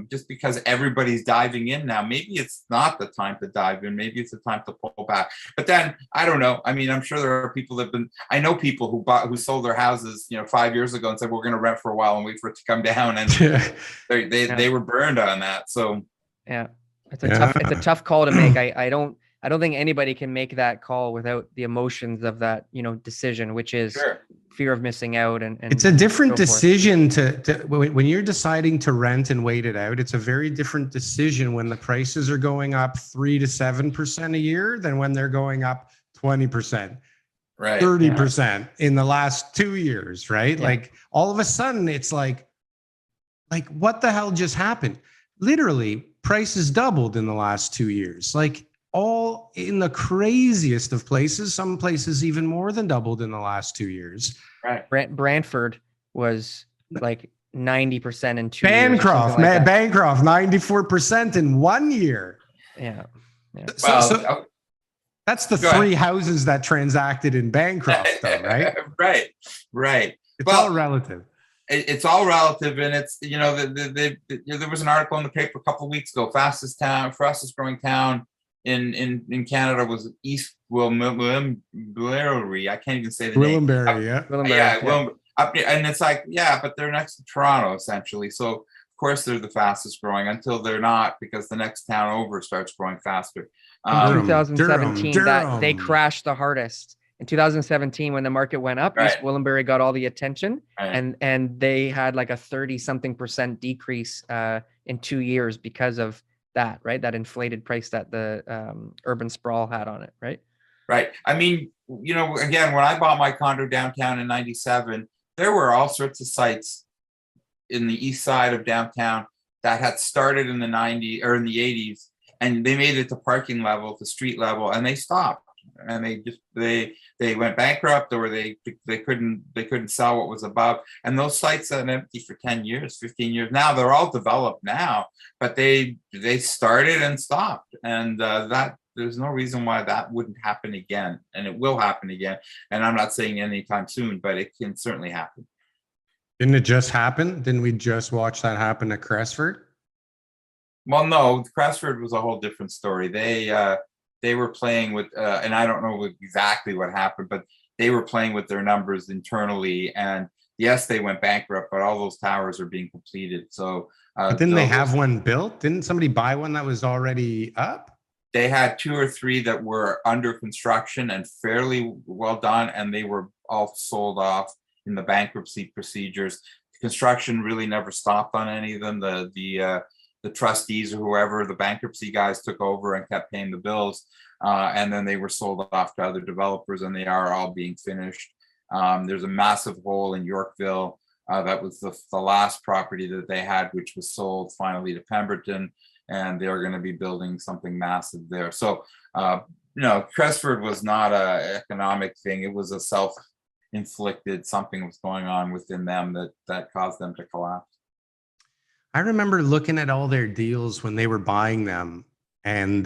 Just because everybody's diving in now, maybe it's not the time to dive in. Maybe it's the time to pull back. But then I don't know. I mean, I'm sure there are people I know people who sold their houses, 5 years ago and said, we're going to rent for a while and wait for it to come down. And they were burned on that. So yeah, it's a tough call to make. I don't think anybody can make that call without the emotions of that, decision, which is fear of missing out. And it's a different decision when you're deciding to rent and wait it out. It's a very different decision when the prices are going up 3 to 7% a year than when they're going up 20%, 30% in the last 2 years, right? Yeah. Like all of a sudden it's like what the hell just happened? Literally, prices doubled in the last 2 years. Like all in the craziest of places. Some places even more than doubled in the last 2 years. Right. Brantford was like 90% in 2 years. Bancroft, Bancroft, 94% in 1 year. Yeah. So that's the three houses that transacted in Bancroft, though, right? Right. It's all relative. It's all relative, and it's there was an article in the paper a couple of weeks ago. Fastest growing town in Canada was East Gwillimbury. I can't even say the name. Gwillimbury, and it's like, but they're next to Toronto essentially. So of course they're the fastest growing until they're not, because the next town over starts growing faster. In 2017, Durham. They crashed the hardest. In 2017, when the market went up, East Gwillimbury got all the attention, and they had like a 30-something% decrease in 2 years because of that, right? That inflated price that the urban sprawl had on it, right? Right. I mean, again, when I bought my condo downtown in '97, there were all sorts of sites in the east side of downtown that had started in the '90s or in the '80s, and they made it to parking level, to street level, and they stopped. and they went bankrupt, or they couldn't sell what was above. And those sites have been empty for 10 years, 15 years. Now they're all developed now, but they started and stopped. And that there's no reason why that wouldn't happen again. And it will happen again. And I'm not saying anytime soon, but it can certainly happen. Didn't it just happen? Didn't we just watch that happen at Crestford? Well, no, Crestford was a whole different story. They were playing with, and I don't know exactly what happened, but they were playing with their numbers internally. And yes, they went bankrupt, but all those towers are being completed. So but didn't they have one built? Didn't somebody buy one that was already up? They had 2 or 3 that were under construction and fairly well done, and they were all sold off in the bankruptcy procedures. Construction really never stopped on any of them. The trustees or whoever, the bankruptcy guys, took over and kept paying the bills, and then they were sold off to other developers, and they are all being finished. There's a massive hole in Yorkville. That was the last property that they had, which was sold finally to Pemberton, and they're going to be building something massive there. So, Crestford was not an economic thing. It was a self-inflicted, something was going on within them that caused them to collapse. I remember looking at all their deals when they were buying them, and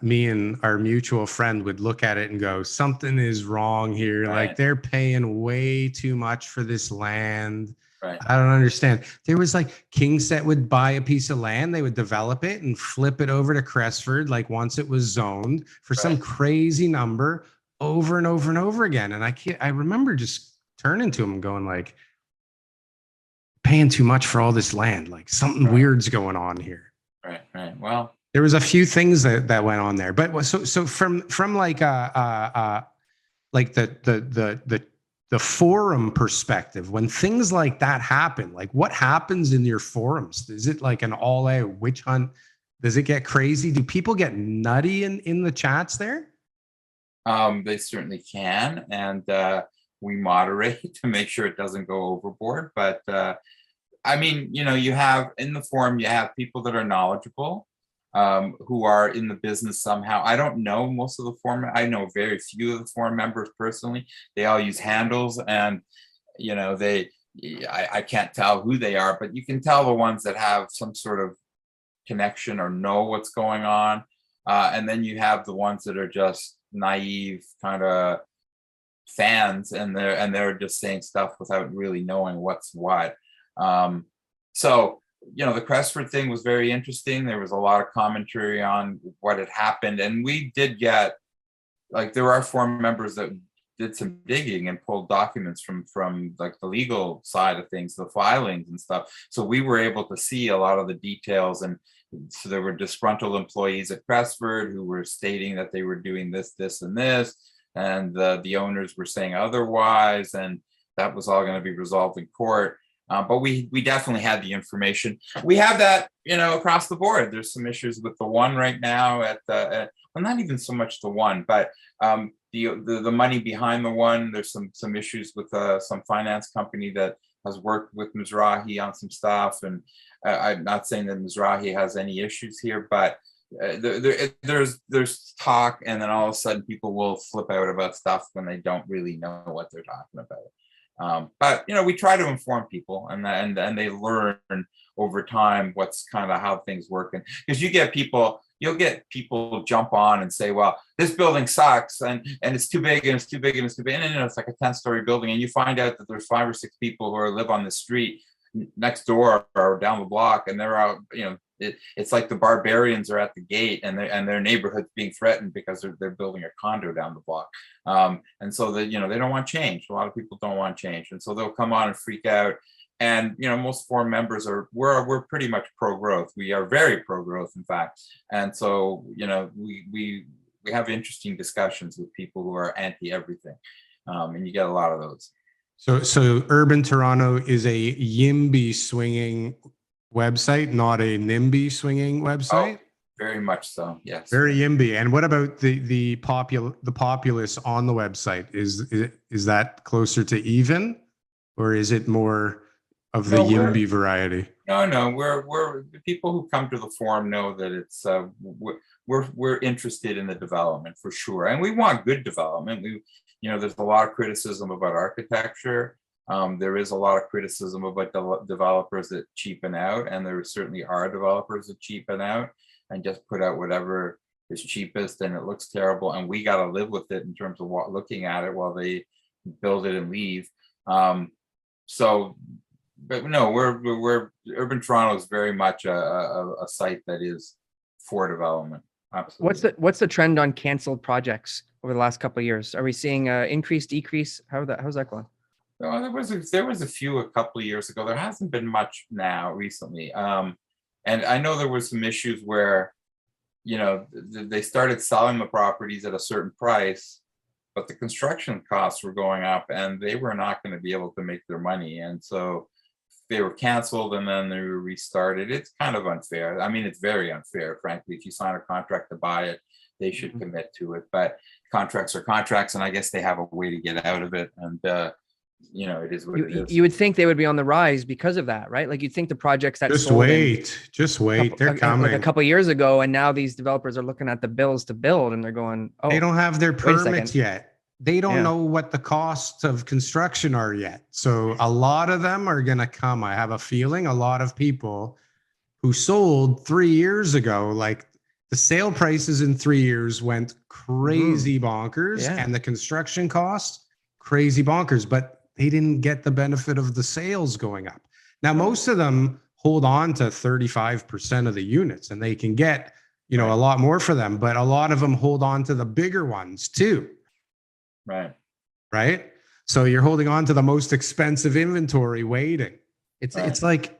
me and our mutual friend would look at it and go, something is wrong here. Right. Like, they're paying way too much for this land. Right. I don't understand. There was like Kingset would buy a piece of land, they would develop it and flip it over to Crestford, like once it was zoned, for some crazy number, over and over and over again. And I remember just turning to him and going like, paying too much for all this land, like something weird's going on here. Right. Well, there was a few things that went on there, but so from like the forum perspective, when things like that happen, like what happens in your forums? Is it like an all-out witch hunt? Does it get crazy? Do people get nutty in the chats there? They certainly can, and we moderate to make sure it doesn't go overboard. But I mean, you have in the forum, you have people that are knowledgeable, who are in the business somehow. I don't know most of the forum. I know very few of the forum members personally. They all use handles, and I can't tell who they are, but you can tell the ones that have some sort of connection or know what's going on. And then you have the ones that are just naive kind of fans, and they're just saying stuff without really knowing what's what. So the Crestford thing was very interesting. There was a lot of commentary on what had happened, and we did get, like, there are forum members that did some digging and pulled documents from like the legal side of things, the filings and stuff. So we were able to see a lot of the details, and so there were disgruntled employees at Crestford who were stating that they were doing this, and this, and the owners were saying otherwise, and that was all going to be resolved in court. But we definitely had the information. We have that, across the board. There's some issues with the one right now well, not even so much the one, but the money behind the one. There's some issues with some finance company that has worked with Mizrahi on some stuff. And I'm not saying that Mizrahi has any issues here, but there's talk, and then all of a sudden people will flip out about stuff when they don't really know what they're talking about. But we try to inform people, and they learn over time what's kind of how things work. And because you'll get people jump on and say, well, this building sucks, and it's too big, and it's too big, and it's too big, and it's like a 10-story building, and you find out that there's 5 or 6 people who live on the street next door or down the block, and they're out, it's like the barbarians are at the gate, and their neighborhood's being threatened because they're building a condo down the block. And so they don't want change. A lot of people don't want change, and so they'll come on and freak out. And most forum members we're pretty much pro-growth. We are very pro-growth, in fact. And so we have interesting discussions with people who are anti-everything, and you get a lot of those. So Urban Toronto is a YIMBY swinging website, not a NIMBY swinging website. Oh, very much so. Yes. Very YIMBY. And what about the populace on the website? Is that closer to even, or is it more of the Yimby variety? No, we're the people who come to the forum know that it's we're interested in the development for sure, and we want good development. There's a lot of criticism about architecture. There is a lot of criticism about developers that cheapen out, and there certainly are developers that cheapen out and just put out whatever is cheapest, and it looks terrible, and we got to live with it in terms of looking at it while they build it and leave. But no, we're Urban Toronto is very much a site that is for development. Absolutely. What's the trend on canceled projects over the last couple of years? Are we seeing increase, decrease? How's that going? Well, there was a few a couple of years ago. There hasn't been much now recently. And I know there was some issues where, they started selling the properties at a certain price, but the construction costs were going up and they were not going to be able to make their money. And so they were canceled and then they were restarted. It's kind of unfair. I mean, it's very unfair, frankly. If you sign a contract to buy it, they should commit to it. But contracts are contracts, and I guess they have a way to get out of it. And it is what it is. You would think they would be on the rise because of that, right? Like you'd think the projects that just wait, they're coming. Like a couple of years ago, and now these developers are looking at the bills to build, and they're going, "Oh, they don't have their permits yet. They don't know what the costs of construction are yet. So a lot of them are going to come. I have a feeling a lot of people who sold 3 years ago, like the sale prices in 3 years went crazy bonkers, and the construction costs crazy bonkers, but they didn't get the benefit of the sales going up. Now, most of them hold on to 35% of the units, and they can get, a lot more for them, but a lot of them hold on to the bigger ones too. Right. So you're holding on to the most expensive inventory waiting. It's like,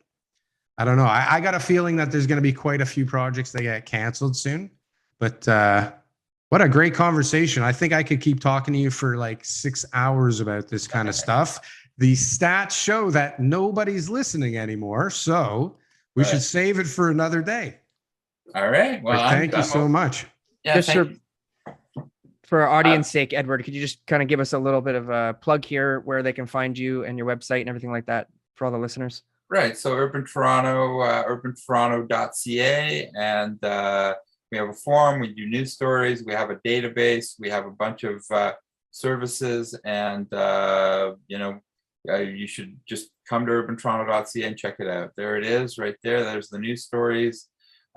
I don't know. I got a feeling that there's going to be quite a few projects that get canceled soon, but what a great conversation. I think I could keep talking to you for like 6 hours about this kind of stuff. The stats show that nobody's listening anymore. So we should save it for another day. All right. Well, thank you so much. Yeah, for our audience sake, Edward, could you just kind of give us a little bit of a plug here where they can find you and your website and everything like that for all the listeners? Right. So Urban Toronto, urbantoront.ca, and we have a forum. We do news stories. We have a database. We have a bunch of services, and you should just come to urbantoronto.ca and check it out. There it is, right there. There's the news stories.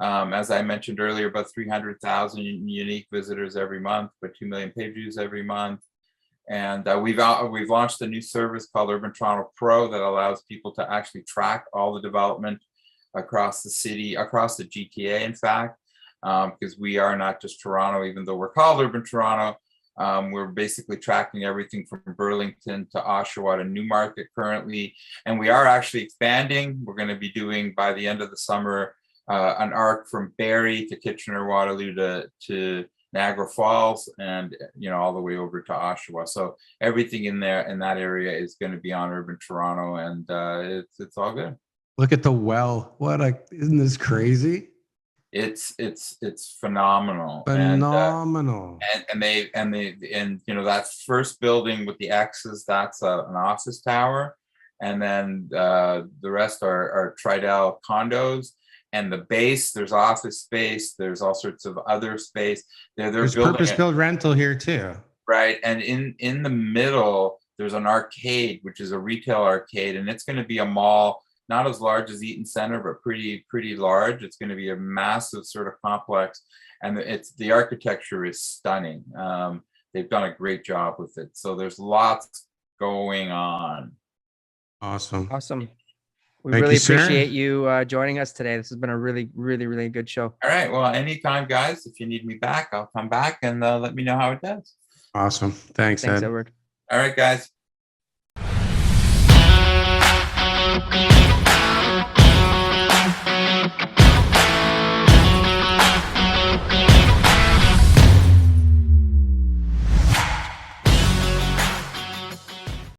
As I mentioned earlier, about 300,000 unique visitors every month, but 2 million page views every month. And we've launched a new service called Urban Toronto Pro that allows people to actually track all the development across the city, across the GTA, in fact, because we are not just Toronto, even though we're called Urban Toronto. We're basically tracking everything from Burlington to Oshawa to Newmarket currently. And we are actually expanding. We're going to be doing, by the end of the summer, an arc from Barrie to Kitchener-Waterloo to Niagara Falls, and all the way over to Oshawa. So everything in that area is going to be on Urban Toronto, and it's all good. Look at the well. Isn't this crazy? It's phenomenal. Phenomenal. And that first building with the X's, that's an office tower, and then the rest are Tridel condos. And the base, there's office space, there's all sorts of other space. There's purpose-built rental here too. Right. And in the middle, there's an arcade, which is a retail arcade, and it's going to be a mall, not as large as Eaton Center, but pretty large. It's going to be a massive sort of complex, and the architecture is stunning. They've done a great job with it. So there's lots going on. Awesome. We really appreciate you joining us today. This has been a really, really, really good show. All right. Well, anytime, guys, if you need me back, I'll come back and let me know how it does. Awesome. Thanks, Ed. Edward. All right, guys.